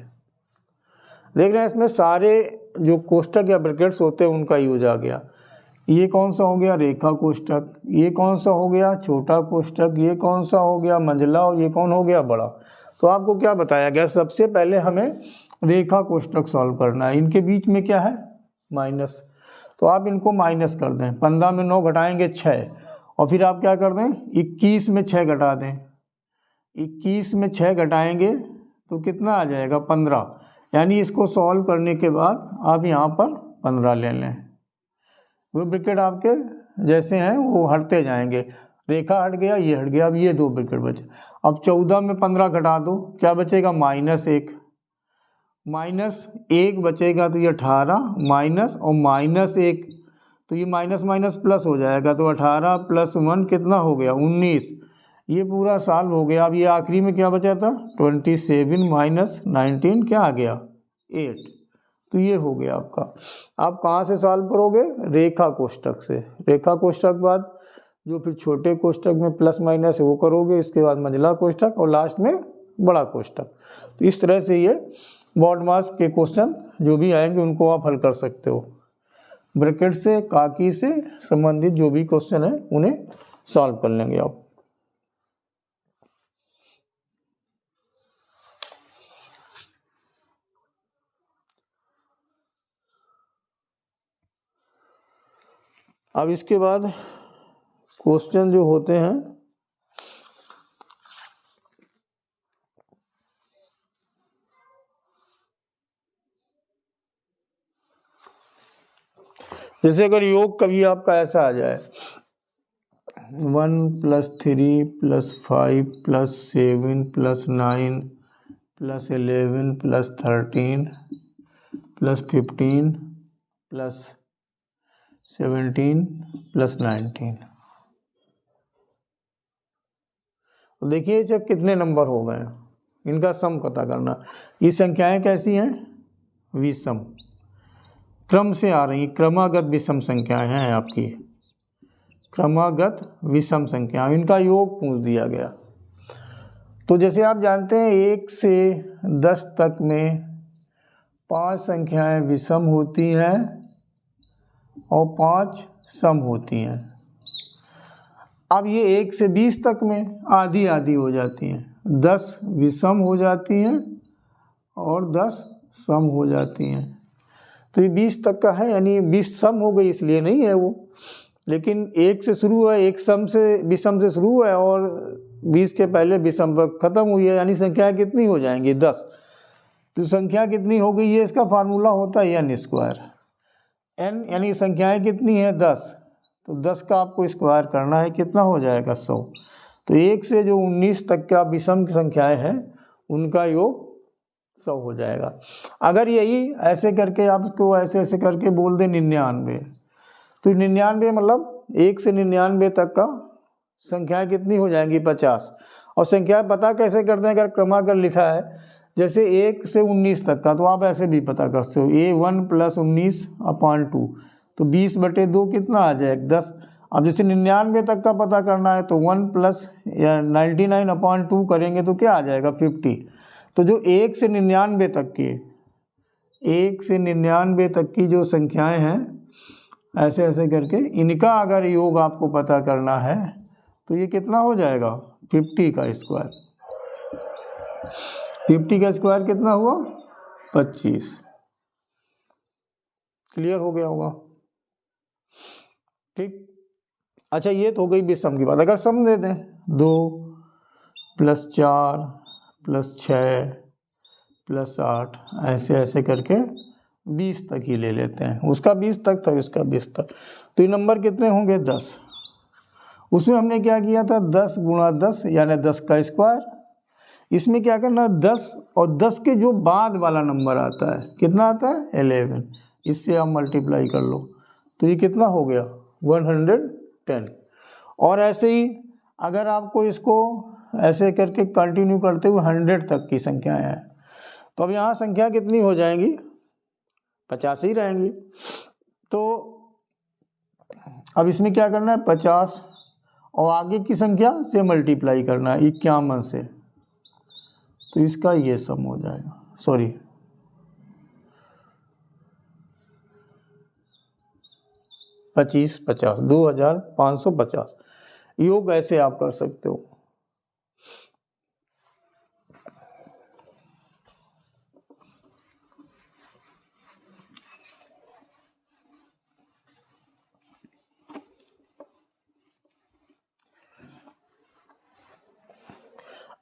देख रहे हैं इसमें सारे जो कोष्टक या ब्रैकेट्स होते हैं उनका यूज आ गया। ये कौन सा हो गया, रेखा कोष्टक, ये कौन सा हो गया, छोटा कोष्टक, ये कौन सा हो गया, मंझला, और ये कौन हो गया, बड़ा। तो आपको क्या बताया गया, सबसे पहले हमें रेखा कोष्टक सॉल्व करना है। इनके बीच में क्या है, माइनस, तो आप इनको माइनस कर दें। 15 में 9 घटाएंगे 6, और फिर आप क्या कर दें, 21 में 6 घटा दें। 21 में 6 घटाएंगे तो कितना आ जाएगा, 15। यानी इसको सॉल्व करने के बाद आप यहाँ पर 15 ले लें। वो ब्रैकेट आपके जैसे हैं वो हटते जाएंगे, रेखा हट गया, ये हट गया, अब ये 2 ब्रैकेट बचे। अब 14 में 15 घटा दो, क्या बचेगा, -1, -1 बचेगा, तो ये 18 माइनस और -1, तो ये माइनस माइनस प्लस हो जाएगा, तो 18 + 1 कितना हो गया, 19। ये पूरा सॉल्व हो गया। अब ये आखिरी में क्या बचा था, 27 माइनस 19 क्या आ गया, 8। तो ये हो गया आपका। आप कहाँ से सॉल्व करोगे, रेखा कोष्टक से। रेखा कोष्टक बाद जो फिर छोटे कोष्टक में प्लस माइनस है वो करोगे, इसके बाद मंझला कोष्टक, और लास्ट में बड़ा कोष्टक। तो इस तरह से ये बॉड मास के क्वेश्चन जो भी आएंगे उनको आप हल कर सकते हो। ब्रैकेट से, काकी से संबंधित जो भी क्वेश्चन है उन्हें सॉल्व कर लेंगे आप। अब इसके बाद क्वेश्चन जो होते हैं जैसे अगर योग कभी आपका ऐसा आ जाए 1 + 3 + 5 + 7 + 9 + 11 + 13 + 15 + 17 + 19, तो देखिए चेक कितने नंबर हो गए, इनका सम पता करना। ये संख्याएं कैसी हैं? विषम, क्रम से आ रही, क्रमागत विषम संख्याएं हैं आपकी, क्रमागत विषम संख्या, इनका योग पूछ दिया गया। तो जैसे आप जानते हैं 1 से 10 तक में 5 संख्याएं विषम होती हैं और 5 सम होती हैं। अब ये 1 से 20 तक में आधी आधी हो जाती हैं, 10 विषम हो जाती हैं और 10 सम हो जाती हैं। तो ये 20 तक का है, यानी 20 सम हो गई इसलिए नहीं है वो, लेकिन 1 से शुरू हुआ, 1 सम से विषम से शुरू हुआ है और 20 के पहले विषम पर खत्म हुई है, यानी संख्या कितनी हो जाएंगी? 10। तो संख्या कितनी हो गई? ये इसका फार्मूला होता है n स्क्वायर, n यानी संख्याएं कितनी है? 10, तो 10 का आपको स्क्वायर करना है, कितना हो जाएगा? 100। तो 1 से जो 19 तक का विषम संख्याएं हैं उनका योग 100 हो जाएगा। अगर यही ऐसे करके आपको ऐसे ऐसे करके बोल दे 99, तो 99 मतलब 1 से 99 तक का संख्याएं कितनी हो जाएंगी? 50। और संख्या पता कैसे करते हैं? अगर क्रमागत लिखा है जैसे 1 से 19 तक का, तो आप ऐसे भी पता कर सकते हो, A1 + 19/2, तो 20/2 कितना आ जाएगा? 10। अब जैसे 99 तक का पता करना है तो 1 + 99/2 करेंगे तो क्या आ जाएगा? 50। तो जो 1 से 99 तक की, 1 से 99 तक की जो संख्याएं हैं ऐसे ऐसे करके, इनका अगर योग आपको पता करना है तो ये कितना हो जाएगा? 50 का स्क्वायर। 50 का स्क्वायर कितना हुआ? 25। क्लियर हो गया होगा? ठीक। अच्छा, ये तो हो गई विषम की बात। अगर सम दे दें 2 + 4 + 6 + 8, ऐसे ऐसे करके 20 तक ही ले लेते हैं, उसका 20 तक था, इसका 20 तक, तो ये नंबर कितने होंगे? 10। उसमें हमने क्या किया था? 10 × 10 यानी 10 का स्क्वायर। इसमें क्या करना? 10 और 10 के जो बाद वाला नंबर आता है, कितना आता है? 11। इससे आप मल्टीप्लाई कर लो, तो ये कितना हो गया? 110। और ऐसे ही अगर आपको इसको ऐसे करके कंटिन्यू करते हुए 100 तक की संख्याएं हैं, तो अब यहाँ संख्या कितनी हो जाएंगी? 50 ही रहेंगी। तो अब इसमें क्या करना है? 50 और आगे की संख्या से मल्टीप्लाई करना है 51 से, तो इसका ये सम हो जाएगा, सॉरी 25 50 2550। योग ऐसे आप कर सकते हो।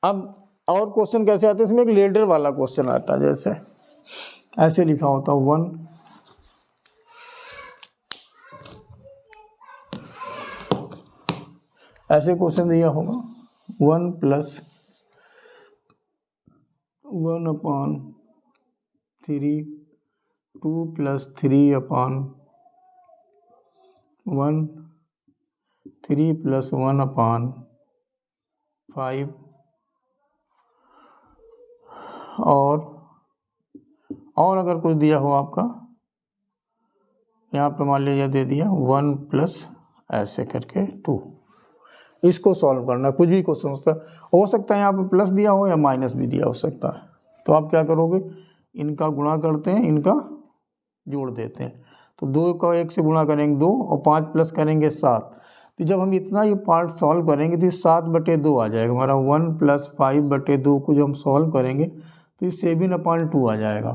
अब और क्वेश्चन कैसे आते हैं? इसमें एक लेडर वाला क्वेश्चन आता है, जैसे ऐसे लिखा होता है 1 ऐसे क्वेश्चन दिया होगा 1 + 1/3 2 + 3/1 3 + 1/5 और अगर कुछ दिया हो आपका, यहाँ पे मान लीजिए दे दिया 1 + ऐसे करके 2, इसको सॉल्व करना। कुछ भी क्वेश्चन हो सकता है यहाँ पे प्लस दिया हो या माइनस भी दिया हो सकता है, तो आप क्या करोगे? इनका गुणा करते हैं, इनका जोड़ देते हैं, तो 2 का 1 से गुणा करेंगे 2 और 5 प्लस करेंगे 7। तो जब हम इतना ये पार्ट सॉल्व करेंगे तो ये 7/2 आ जाएगा हमारा। 1 + 5/2 को जब हम सॉल्व करेंगे तो ये 7/2 आ जाएगा।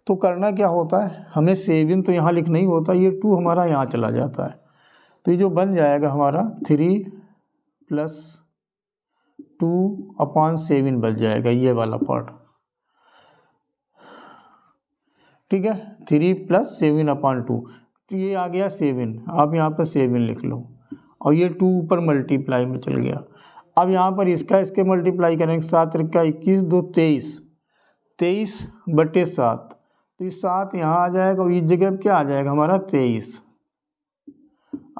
तो करना क्या होता है? हमें 7 तो यहाँ लिखना ही होता है, ये 2 हमारा यहाँ चला जाता है, तो ये जो बन जाएगा हमारा 3 + 2/7 बच जाएगा, ये वाला पार्ट। ठीक है, 3 + 7/2। तो ये आ गया 7, आप यहाँ पर 7 लिख लो, और ये 2 ऊपर मल्टीप्लाई में चल गया। अब यहाँ पर इसके मल्टीप्लाई करेंगे, 7 का 21, 2 23, 23/7, तो ये 7 यहाँ आ जाएगा और इस जगह पर क्या आ जाएगा हमारा 23।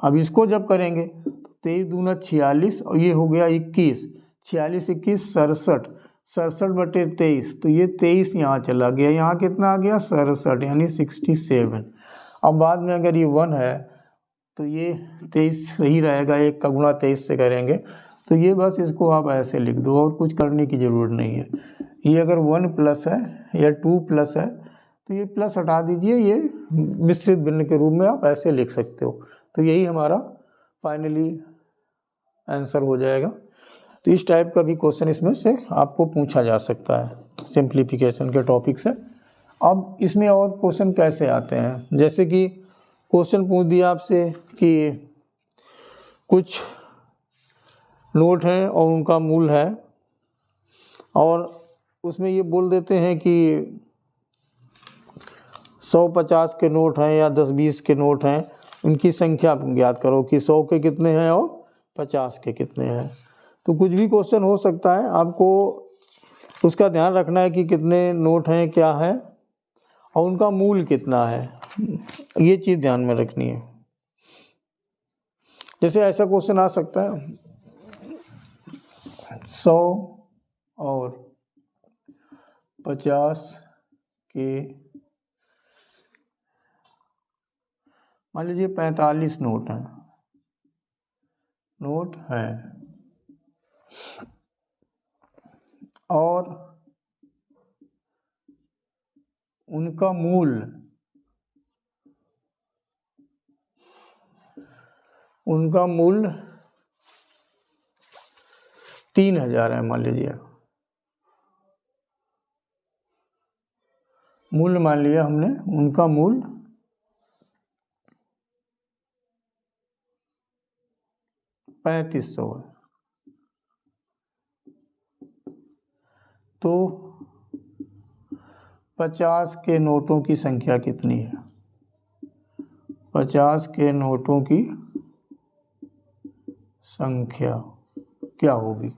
अब इसको जब करेंगे तो 23 दूना 46 और ये हो गया 21, 46 21 67, 67/23, तो ये 23 यहाँ चला गया, यहाँ कितना आ गया 67 यानी 67। अब बाद में अगर ये 1 है तो ये 23 सही रहेगा, 1 का गुणा 23 से करेंगे, तो ये बस इसको आप ऐसे लिख दो और कुछ करने की ज़रूरत नहीं है। ये अगर 1 प्लस है या 2 प्लस है तो ये प्लस हटा दीजिए, ये मिश्रित भिन्न के रूप में आप ऐसे लिख सकते हो। तो यही हमारा फाइनली आंसर हो जाएगा। तो इस टाइप का भी क्वेश्चन इसमें से आपको पूछा जा सकता है सिंप्लीफिकेशन के टॉपिक से। अब इसमें और क्वेश्चन कैसे आते हैं, जैसे कि क्वेश्चन पूछ दिया आपसे कि कुछ नोट हैं और उनका मूल है, और उसमें ये बोल देते हैं कि 100-50 के नोट हैं या 10-20 के नोट हैं, उनकी संख्या ज्ञात करो कि 100 के कितने हैं और 50 के कितने हैं। तो कुछ भी क्वेश्चन हो सकता है, आपको उसका ध्यान रखना है कि कितने नोट हैं, क्या है और उनका मूल कितना है, ये चीज़ ध्यान में रखनी है। जैसे ऐसा क्वेश्चन आ सकता है 100 और 50 के, मान लीजिए 45 नोट हैं और उनका मूल 3000 है। मान लीजिए मूल मान लिया हमने, उनका मूल 3500 है। तो 50 के नोटों की संख्या कितनी है? 50 के नोटों की संख्या क्या होगी?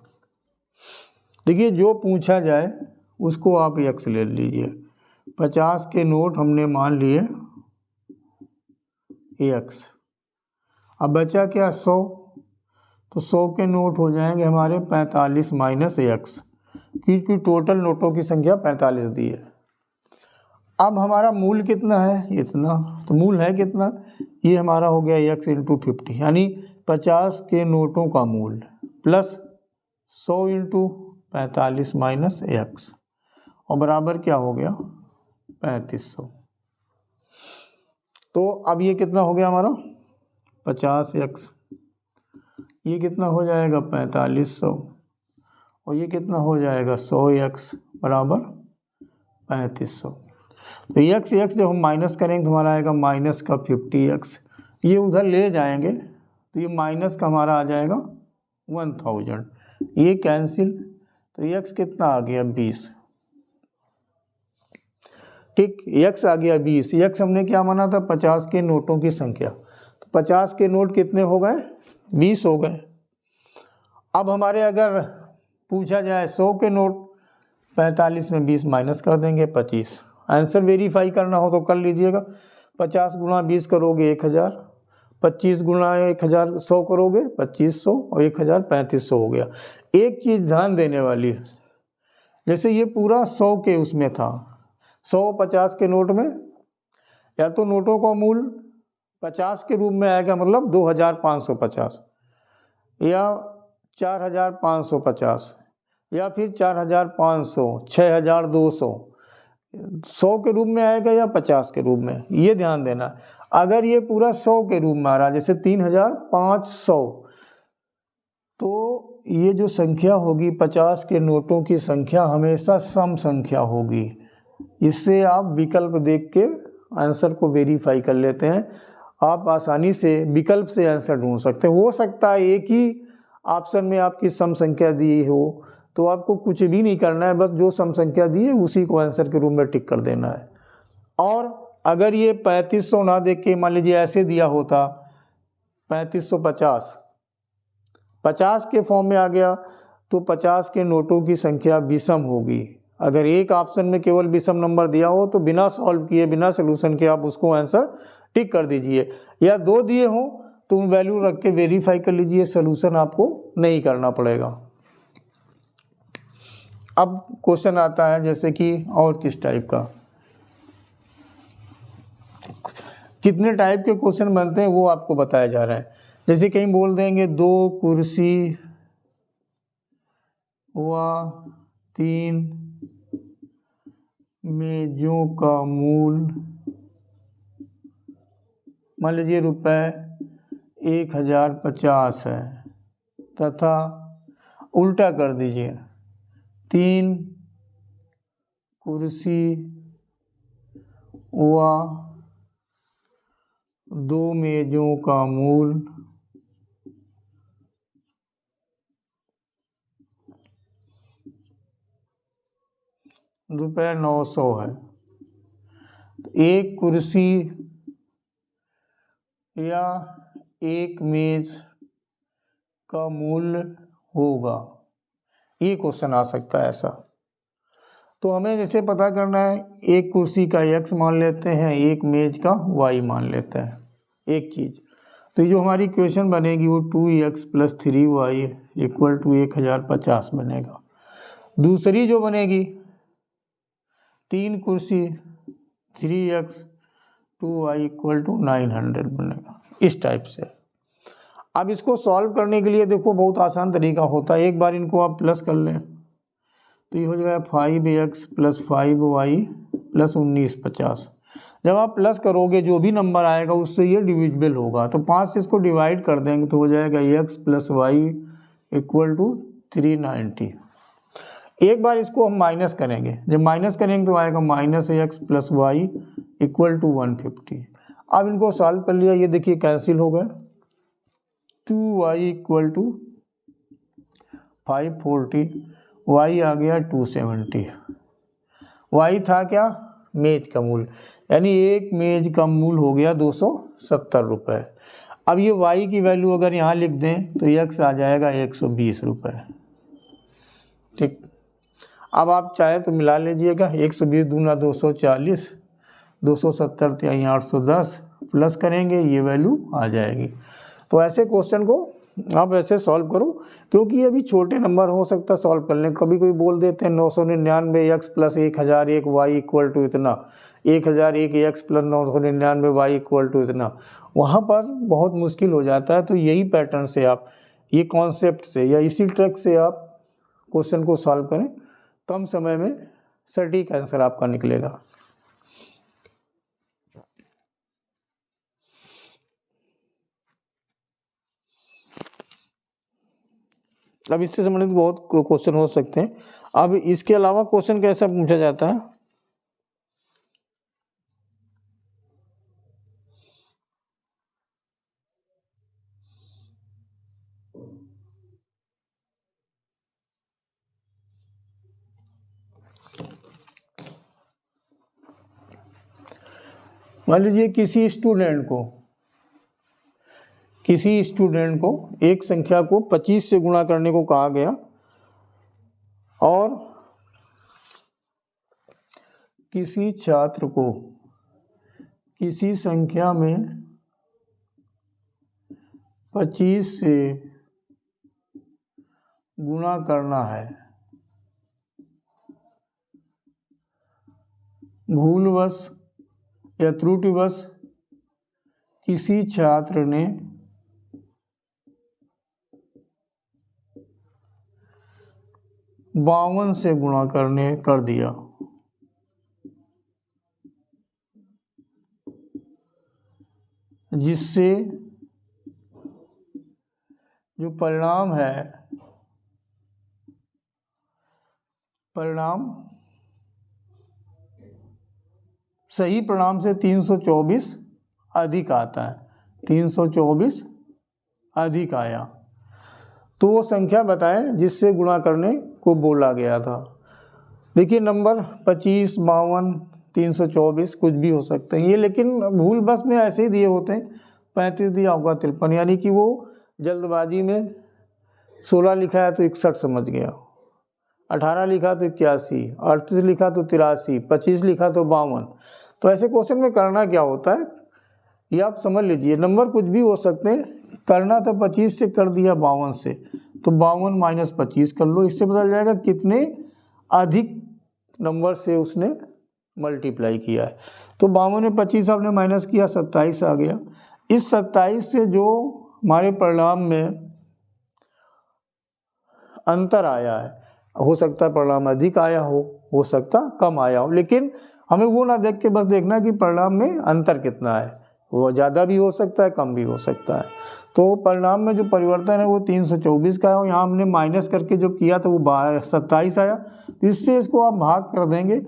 देखिए, जो पूछा जाए उसको आप x ले लीजिए। 50 के नोट हमने मान लिए x। अब बचा क्या 100, तो 100 के नोट हो जाएंगे हमारे 45 माइनस x, क्योंकि टोटल नोटों की संख्या 45 दी है। अब हमारा मूल कितना है? इतना। तो मूल है कितना? ये हमारा हो गया x इंटू 50, यानी 50 के नोटों का मूल प्लस 100 इंटू 45 माइनस x, और बराबर क्या हो गया 3500। तो अब ये कितना हो गया हमारा 50x, ये कितना हो जाएगा 4500, और ये कितना हो जाएगा 100x बराबर 3500। तो x जब हम माइनस करेंगे तो हमारा आएगा माइनस का 50x, ये उधर ले जाएंगे तो ये माइनस का हमारा आ जाएगा 1000, ये कैंसिल, तो x कितना आ गया 20। ठीक, x आ गया 20। x हमने क्या माना था? 50 के नोटों की संख्या। तो 50 के नोट कितने हो गए? 20 हो गए। अब हमारे अगर पूछा जाए 100 के नोट, 45 में 20 माइनस कर देंगे 25। आंसर वेरीफाई करना हो तो कर लीजिएगा। 50 गुणा 20 करोगे 1000, 25 गुणा 1000 100 करोगे 2500, और 1000 3500 हो गया। एक चीज़ ध्यान देने वाली है, जैसे ये पूरा 100 के उसमें था, 150 के नोट में, या तो नोटों का मूल 50 के रूप में आएगा, मतलब 2550, या 4550, या फिर 4500, 6200, 100 के रूप में आएगा या 50 के रूप में, ये ध्यान देना। अगर ये पूरा 100 के रूप में आ रहा है, जैसे 3500, तो ये जो संख्या होगी 50 के नोटों की संख्या हमेशा सम संख्या होगी। इससे आप विकल्प देख के आंसर को वेरीफाई कर लेते हैं। आप आसानी से विकल्प से आंसर ढूंढ सकते हैं। हो सकता है एक ही ऑप्शन में आपकी सम संख्या दी हो, तो आपको कुछ भी नहीं करना है, बस जो सम संख्या दी है उसी को आंसर के रूप में टिक कर देना है। और अगर ये 3500 ना देख के मान लीजिए ऐसे दिया होता 3550, 50 के फॉर्म में आ गया तो 50 के नोटों की संख्या विषम होगी। अगर एक ऑप्शन में केवल विषम नंबर दिया हो तो बिना सॉल्व किए, बिना सोल्यूशन के आप उसको आंसर टिक कर दीजिए, या दो दिए हो तो वैल्यू रख के वेरीफाई कर लीजिए, सोल्यूशन आपको नहीं करना पड़ेगा। अब क्वेश्चन आता है जैसे कि और किस टाइप का, कितने टाइप के क्वेश्चन बनते हैं वो आपको बताया जा रहा है। जैसे कहीं बोल देंगे 2 कुर्सी व 3 मेजों का मूल मान लीजिए रुपए 1050 है, तथा उल्टा कर दीजिए 3 कुर्सी व 2 मेजों का मूल रुपए 900 है। एक कुर्सी या एक मेज का मूल्य होगा, ये क्वेश्चन आ सकता है ऐसा। तो हमें जैसे पता करना है, एक कुर्सी का x मान लेते हैं, एक मेज का y मान लेते हैं, एक चीज। तो ये जो हमारी इक्वेशन बनेगी वो 2x + 3y = 1050 बनेगा। दूसरी जो बनेगी 3 कुर्सी 3x 2y = 900 बनेगा, इस टाइप से। अब इसको सॉल्व करने के लिए देखो बहुत आसान तरीका होता है, एक बार इनको आप प्लस कर लें तो ये हो जाएगा 5x + 5y + 1950। जब आप प्लस करोगे जो भी नंबर आएगा उससे ये डिविजिबल होगा, तो 5 से इसको डिवाइड कर देंगे तो हो जाएगा x + y = 390। एक बार इसको हम माइनस करेंगे, जब माइनस करेंगे तो आएगा -x + y = 150। अब इनको सॉल्व कर लिया, ये देखिए कैंसिल हो गया, 2y = 540, y आ गया 270। y था क्या, मेज का मूल, यानी एक मेज का मूल हो गया 270 रुपये। अब ये y की वैल्यू अगर यहाँ लिख दें तो x आ जाएगा 120 रुपये। ठीक, अब आप चाहे तो मिला लीजिएगा, 120 दूना 240, 270 = 810, प्लस करेंगे ये वैल्यू आ जाएगी। तो ऐसे क्वेश्चन को आप ऐसे सॉल्व करो, क्योंकि ये भी छोटे नंबर हो सकता है सॉल्व करने। कभी कोई बोल देते हैं 999 x + 1001 y = इतना, 1001 x + 999 y = इतना, वहाँ पर बहुत मुश्किल हो जाता है। तो यही पैटर्न से आप, ये कॉन्सेप्ट से या इसी ट्रिक से आप क्वेश्चन को सॉल्व करें, कम समय में सटीक आंसर आपका निकलेगा। अब इससे संबंधित बहुत क्वेश्चन हो सकते हैं। अब इसके अलावा क्वेश्चन कैसा पूछा जाता है, मान लीजिए किसी स्टूडेंट को एक संख्या को 25 से गुणा करने को कहा गया और किसी छात्र को किसी संख्या में 25 से गुणा करना है। भूलवश या त्रुटिवश किसी छात्र ने 52 से गुणा कर दिया, जिससे जो परिणाम है, सही परिणाम से 324 अधिक आता है, 324 अधिक आया। तो वो संख्या बताएं जिससे गुणा करने को बोला गया था। देखिए नंबर 25, 52, 324 कुछ भी हो सकते हैं ये, लेकिन भूल बस में ऐसे ही दिए होते हैं। 35 दिया होगा 53, यानी कि वो जल्दबाजी में 16 लिखा है तो 61 समझ गया, 18 लिखा तो 81, 38 लिखा तो 83, 25 लिखा तो 52। तो ऐसे क्वेश्चन में करना क्या होता है ये आप समझ लीजिए, नंबर कुछ भी हो सकते हैं, करना तो 25 से कर दिया 52 से, तो 52 माइनस 25 कर लो, इससे पता चल जाएगा कितने अधिक नंबर से उसने मल्टीप्लाई किया है। तो 52 में 25 आपने माइनस किया, 27 आ गया। इस 27 से जो हमारे परिणाम में अंतर आया है, हो सकता है परिणाम अधिक आया हो सकता कम आया हो, लेकिन हमें वो ना देख के बस देखना कि परिणाम में अंतर कितना है, वो ज़्यादा भी हो सकता है कम भी हो सकता है। तो परिणाम में जो परिवर्तन है वो 324 का है, यहाँ हमने माइनस करके जो किया था वो 27 आया, तो इससे इसको आप भाग कर देंगे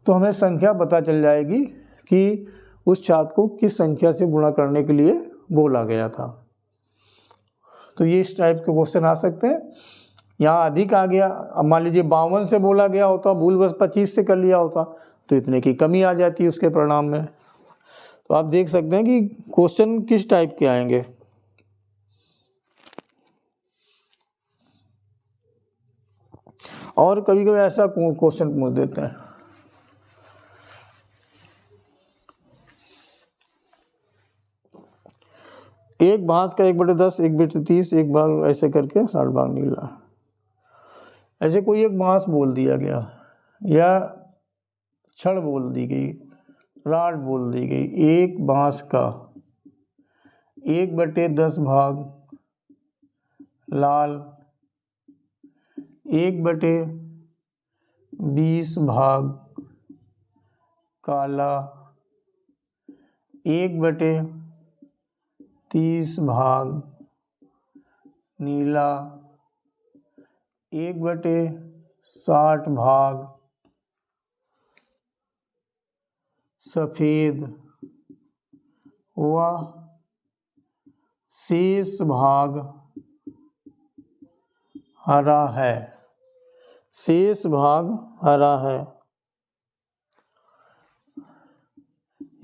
तो हमें संख्या पता चल जाएगी कि उस छात्र को किस संख्या से गुणा करने के लिए बोला गया था। तो ये इस टाइप के क्वेश्चन आ सकते हैं। यहाँ अधिक आ गया, अब मान लीजिए 52 से बोला गया होता, भूल बस 25 से कर लिया होता तो इतने की कमी आ जाती है उसके परिणाम में। तो आप देख सकते हैं कि क्वेश्चन किस टाइप के आएंगे। और कभी कभी ऐसा क्वेश्चन पूछ देते हैं, एक भांस का 1/10, 1/30, एक भाग ऐसे करके 60 भाग निकला। ऐसे कोई एक भांस बोल दिया गया या छड़ बोल दी गई, राड बोल दी गई, एक बांस का 1/10 भाग लाल, 1/20 भाग काला, 1/30 भाग नीला, 1/60 भाग सफेद व शेष भाग हरा है, शेष भाग हरा है।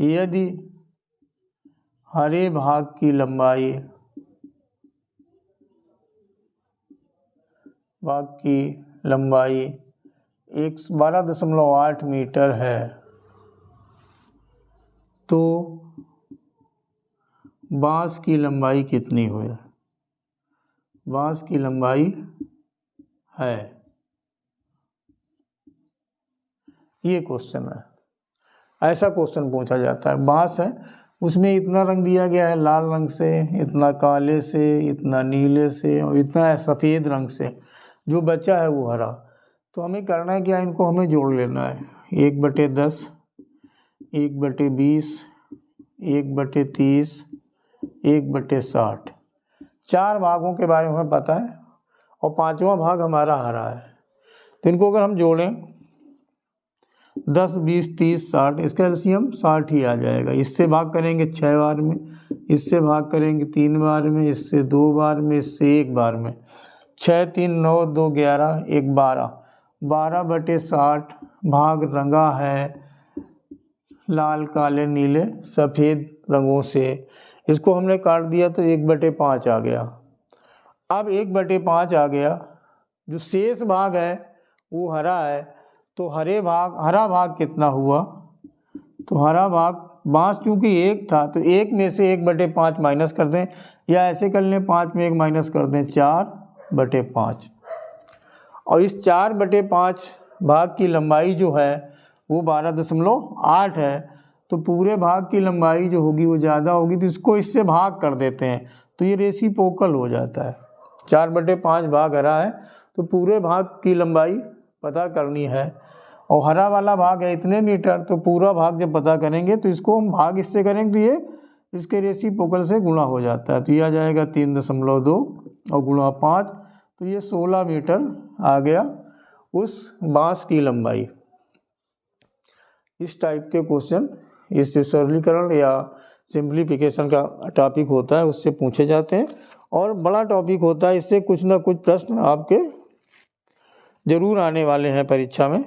यदि हरे भाग की लंबाई 12.8 मीटर है तो बांस की लंबाई कितनी है? बांस की लंबाई है, ये क्वेश्चन है। ऐसा क्वेश्चन पूछा जाता है, बांस है उसमें इतना रंग दिया गया है लाल रंग से, इतना काले से, इतना नीले से और इतना सफ़ेद रंग से, जो बचा है वो हरा। तो हमें करना है क्या, इनको हमें जोड़ लेना है, 1/10, 1/20, 1/30, 1/60, 4 भागों के बारे में हमें पता है और 5वां भाग हमारा हरा है। तो इनको अगर हम जोड़ें 10, 20, 30, 60, इसका एलसीएम 60 ही आ जाएगा। इससे भाग करेंगे 6 बार में, इससे भाग करेंगे 3 बार में, इससे 2 बार में, इससे 1 बार में। 6, 3, 9, 2, 11, 1, 12, 12/60 भाग रंगा है लाल, काले, नीले, सफ़ेद रंगों से। इसको हमने काट दिया तो 1/5 आ गया। अब 1/5 आ गया, जो शेष भाग है वो हरा है, तो हरा भाग कितना हुआ? तो हरा भाग, बांस चूंकि 1 था तो 1 में से 1/5 माइनस कर दें, या ऐसे कर लें 5 में 1 माइनस कर दें, 4/5। और इस 4/5 भाग की लंबाई जो है वो 12.8 है, तो पूरे भाग की लंबाई जो होगी वो ज़्यादा होगी, तो इसको इससे भाग कर देते हैं तो ये रेसिप्रोकल हो जाता है। 4/5 भाग हरा है तो पूरे भाग की लंबाई पता करनी है, और हरा वाला भाग है इतने मीटर, तो पूरा भाग जब पता करेंगे तो इसको हम भाग इससे करेंगे तो ये इसके रेसिप्रोकल से गुणा हो जाता है, तो ये आ जाएगा 3.2 और गुणा 5, तो ये 16 मीटर आ गया उस बांस की लंबाई। इस टाइप के क्वेश्चन, इस जो सरलीकरण या सिंप्लीफिकेशन का टॉपिक होता है उससे पूछे जाते हैं, और बड़ा टॉपिक होता है, इससे कुछ ना कुछ प्रश्न आपके जरूर आने वाले हैं परीक्षा में।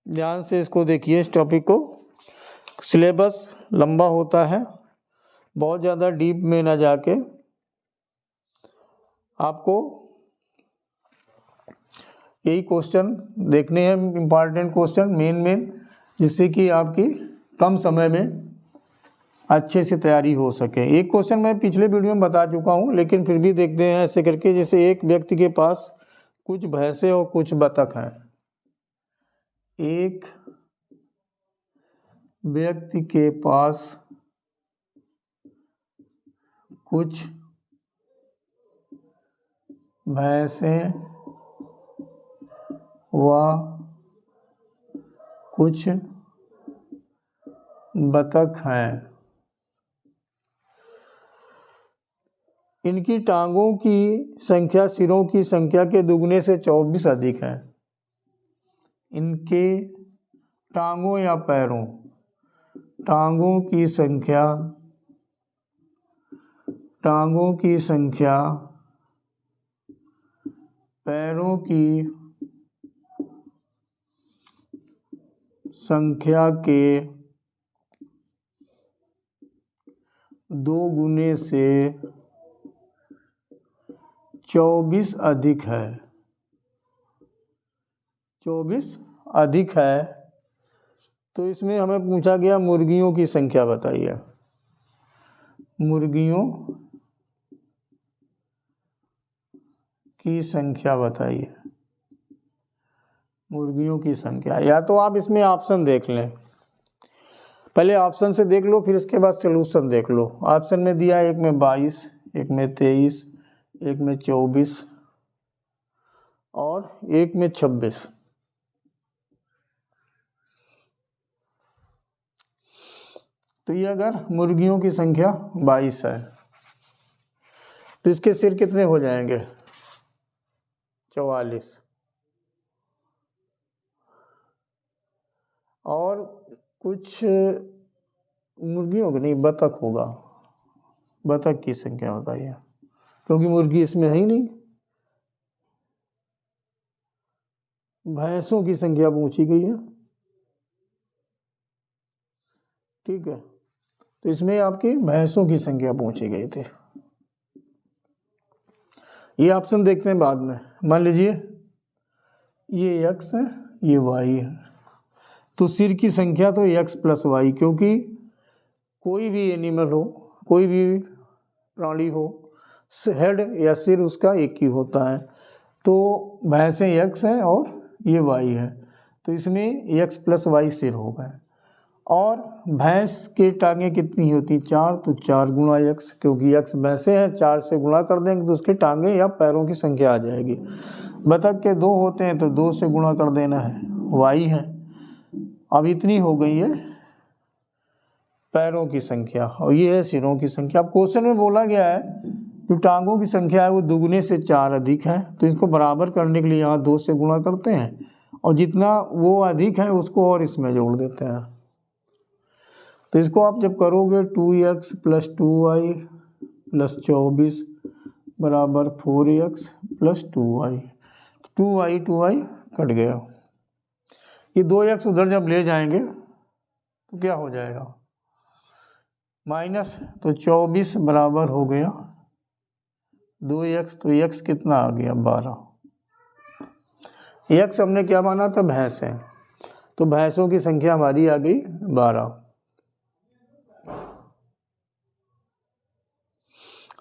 ध्यान से इसको देखिए, इस टॉपिक को। सिलेबस लंबा होता है, बहुत ज़्यादा डीप में ना जाके आपको यही क्वेश्चन देखने हैं, इम्पॉर्टेंट क्वेश्चन मेन, जिससे कि आपकी कम समय में अच्छे से तैयारी हो सके। एक क्वेश्चन मैं पिछले वीडियो में बता चुका हूँ, लेकिन फिर भी देखते हैं ऐसे करके। जैसे एक व्यक्ति के पास कुछ भैंसें और कुछ बतख हैं। एक व्यक्ति के पास कुछ भैंसें व कुछ बतख हैं। इनकी टांगों की संख्या सिरों की संख्या के दुगने से 24 अधिक है। इनके टांगों या पैरों, टांगों की संख्या पैरों की संख्या के 2 गुने से 24 अधिक है। 24 अधिक है। तो इसमें हमें पूछा गया मुर्गियों की संख्या बताइए। मुर्गियों की संख्या बताइए। मुर्गियों की संख्या, या तो आप इसमें ऑप्शन देख लें, पहले ऑप्शन से देख लो, फिर इसके बाद सॉल्यूशन देख लो। ऑप्शन में दिया है, एक में 22, एक में 23, एक में 24 और एक में 26। तो ये अगर मुर्गियों की संख्या 22 है तो इसके सिर कितने हो जाएंगे? 44। और कुछ मुर्गियों की नहीं, बतख होगा। बतख की संख्या बताइए, क्योंकि मुर्गी इसमें है ही नहीं। भैंसों की संख्या पूछी गई है, ठीक है। तो इसमें आपकी भैंसों की संख्या पूछी गई थी। ये ऑप्शन देखते हैं बाद में। मान लीजिए ये x है, ये y है, तो सिर की संख्या तो x प्लस वाई, क्योंकि कोई भी एनिमल हो, कोई भी प्राणी हो, हेड या सिर उसका एक ही होता है। तो भैंसें x है और ये y है, तो इसमें x प्लस वाई सिर होगा। और भैंस की टांगे कितनी होती? 4, तो 4 गुणा x, क्योंकि x भैंसे हैं, 4 से गुणा कर देंगे तो उसके टांगे या पैरों की संख्या आ जाएगी। बतख के 2 होते हैं तो 2 से गुणा कर देना है, y है। अब इतनी हो गई है पैरों की संख्या, और ये है सिरों की संख्या। अब क्वेश्चन में बोला गया है जो टांगों की संख्या है वो दुगने से 4 अधिक है, तो इसको बराबर करने के लिए यहाँ 2 से गुणा करते हैं, और जितना वो अधिक है उसको और इसमें जोड़ देते हैं। तो इसको आप जब करोगे 2x प्लस 2y प्लस 24 बराबर 4x plus 2y, 2y cut गया। ये 2x उधर जब ले जाएंगे तो क्या हो जाएगा? माइनस, तो 24 बराबर हो गया 2x, तो x कितना आ गया? 12। x हमने क्या माना था? भैंस है, तो भैंसों की संख्या हमारी आ गई 12।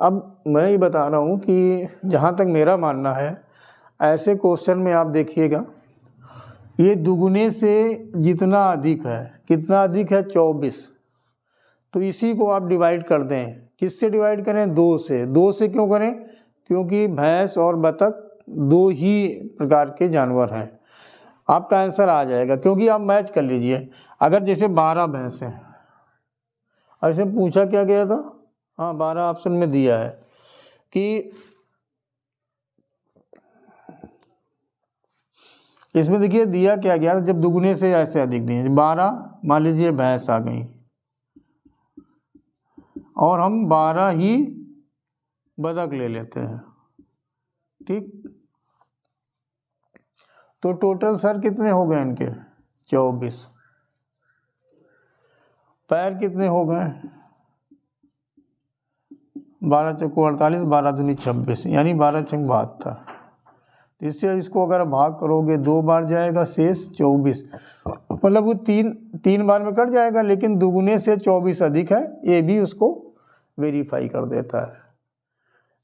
अब मैं ये बता रहा हूँ कि जहाँ तक मेरा मानना है, ऐसे क्वेश्चन में आप देखिएगा, ये दुगने से जितना अधिक है, कितना अधिक है? 24। तो इसी को आप डिवाइड कर दें। किससे डिवाइड करें? 2 से। 2 से क्यों करें? क्योंकि भैंस और बतख 2 ही प्रकार के जानवर हैं। आपका आंसर आ जाएगा, क्योंकि आप मैच कर लीजिए। अगर जैसे 12 भैंस हैं, ऐसे पूछा क्या गया था? हाँ, 12 ऑप्शन में दिया है कि इसमें देखिए दिया क्या गया, जब दुगने से ऐसे अधिक दिए। 12 मान लीजिए भैंस आ गई, और हम 12 ही बतख ले लेते हैं, ठीक। तो टोटल सर कितने हो गए इनके? 24। पैर कितने हो गए? 12 चौको 48, 12 दूनी 26, यानी 12 छंग 72। इससे इसको अगर भाग करोगे 2 बार जाएगा, शेष 24। मतलब वो तीन बार में कट जाएगा, लेकिन दुगुने से 24 अधिक है, ये भी उसको वेरीफाई कर देता है।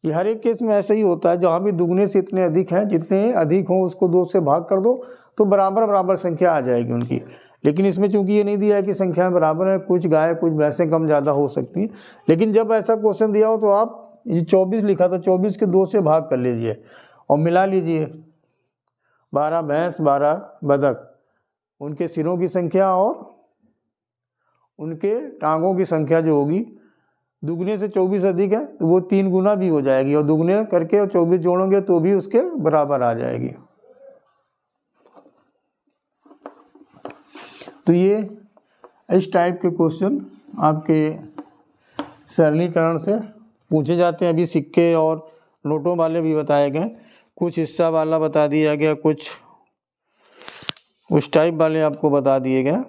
ये हर एक केस में ऐसा ही होता है, जहाँ भी दुगने से इतने अधिक हैं, जितने अधिक हों उसको 2 से भाग कर दो तो बराबर बराबर संख्या आ जाएगी उनकी। लेकिन इसमें चूंकि ये नहीं दिया है कि संख्या बराबर है, कुछ गाय कुछ भैंसें कम ज़्यादा हो सकती हैं। लेकिन जब ऐसा क्वेश्चन दिया हो तो आप ये 24 लिखा था, 24 के 2 से भाग कर लीजिए और मिला लीजिए। 12 भैंस 12 बतख, उनके सिरों की संख्या और उनके टांगों की संख्या जो होगी दुगने से 24 अधिक है तो वो 3 गुना भी हो जाएगी, और दुगने करके और 24 जोड़ोगे तो भी उसके बराबर आ जाएगी। तो ये इस टाइप के क्वेश्चन आपके सरलीकरण से पूछे जाते हैं। अभी सिक्के और नोटों वाले भी बताए गए, कुछ हिस्सा वाला बता दिया गया, कुछ उस टाइप वाले आपको बता दिए गए।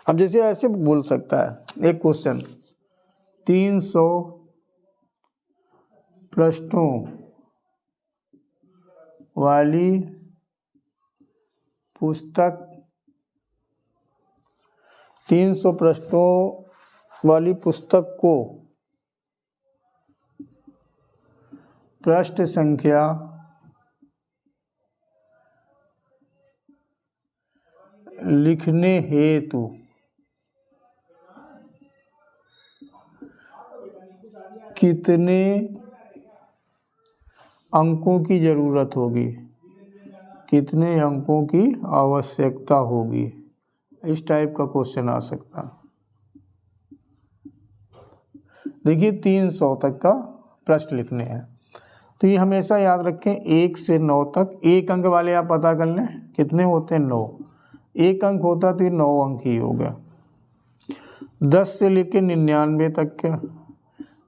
अब जैसे ऐसे बोल सकता है एक क्वेश्चन, 300 पृष्ठों वाली पुस्तक, 300 पृष्ठों वाली पुस्तक को पृष्ठ संख्या लिखने हेतु कितने अंकों की जरूरत होगी, कितने अंकों की आवश्यकता होगी। इस टाइप का क्वेश्चन आ सकता। देखिए 300 तक का प्रश्न लिखने हैं, तो ये हमेशा याद रखें 1 से 9 तक। 1 अंक वाले आप पता कर लें कितने होते हैं, 9। 1 अंक होता तो ये 9 अंक ही हो गया। 10 से लेकर 99 तक के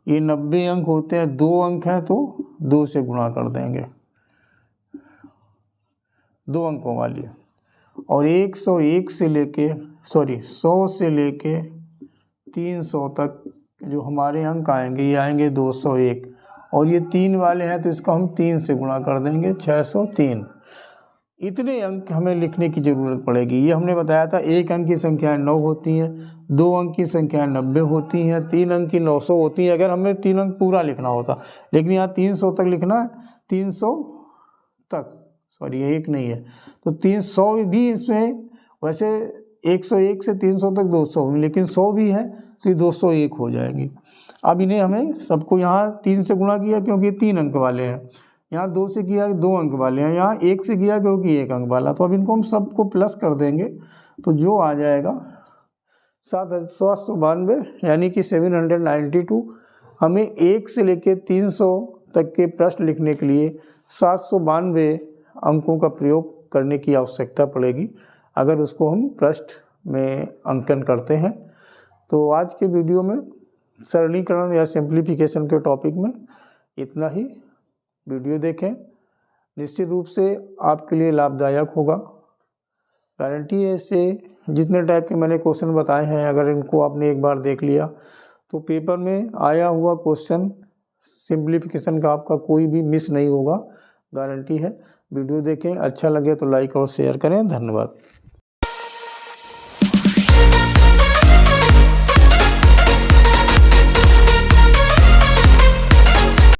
ये 90 अंक होते हैं। 2 अंक हैं तो 2 से गुणा कर देंगे, 2 अंकों वाली। और 101 से लेके 100 से लेके 300 तक जो हमारे अंक आएंगे ये आएंगे 201, और ये 3 वाले हैं तो इसको हम 3 से गुणा कर देंगे, 603। इतने अंक हमें लिखने की जरूरत पड़ेगी। ये हमने बताया था 1 अंक की संख्या 9 होती हैं, 2 अंक की संख्या 90 होती हैं, 3 अंक की 900 होती है अगर हमें 3 अंक पूरा लिखना होता। लेकिन यहाँ 300 तक लिखना है, 300 तक, सॉरी ये 1 नहीं है, तो 300 भी इसमें, वैसे 101 से 300 तक 200 हुई, लेकिन 100 भी है तो ये 201 हो जाएगी। अब इन्हें हमें सबको यहाँ 3 से गुणा किया क्योंकि 3 अंक वाले हैं, यहाँ 2 से किया 2 अंक वाले हैं, यहाँ 1 से किया क्योंकि 1 अंक वाला। तो अब इनको हम सबको प्लस कर देंगे तो जो आ जाएगा 792, यानी कि 792। हमें 1 से लेकर 300 तक के प्रश्न लिखने के लिए 792 अंकों का प्रयोग करने की आवश्यकता पड़ेगी अगर उसको हम पृष्ठ में अंकन करते हैं। तो आज के वीडियो में सरलीकरण या सिंप्लीफिकेशन के टॉपिक में इतना ही। वीडियो देखें, निश्चित रूप से आपके लिए लाभदायक होगा, गारंटी है। इससे जितने टाइप के मैंने क्वेश्चन बताए हैं अगर इनको आपने एक बार देख लिया तो पेपर में आया हुआ क्वेश्चन सिंप्लीफिकेशन का आपका कोई भी मिस नहीं होगा, गारंटी है। वीडियो देखें, अच्छा लगे तो लाइक और शेयर करें। धन्यवाद।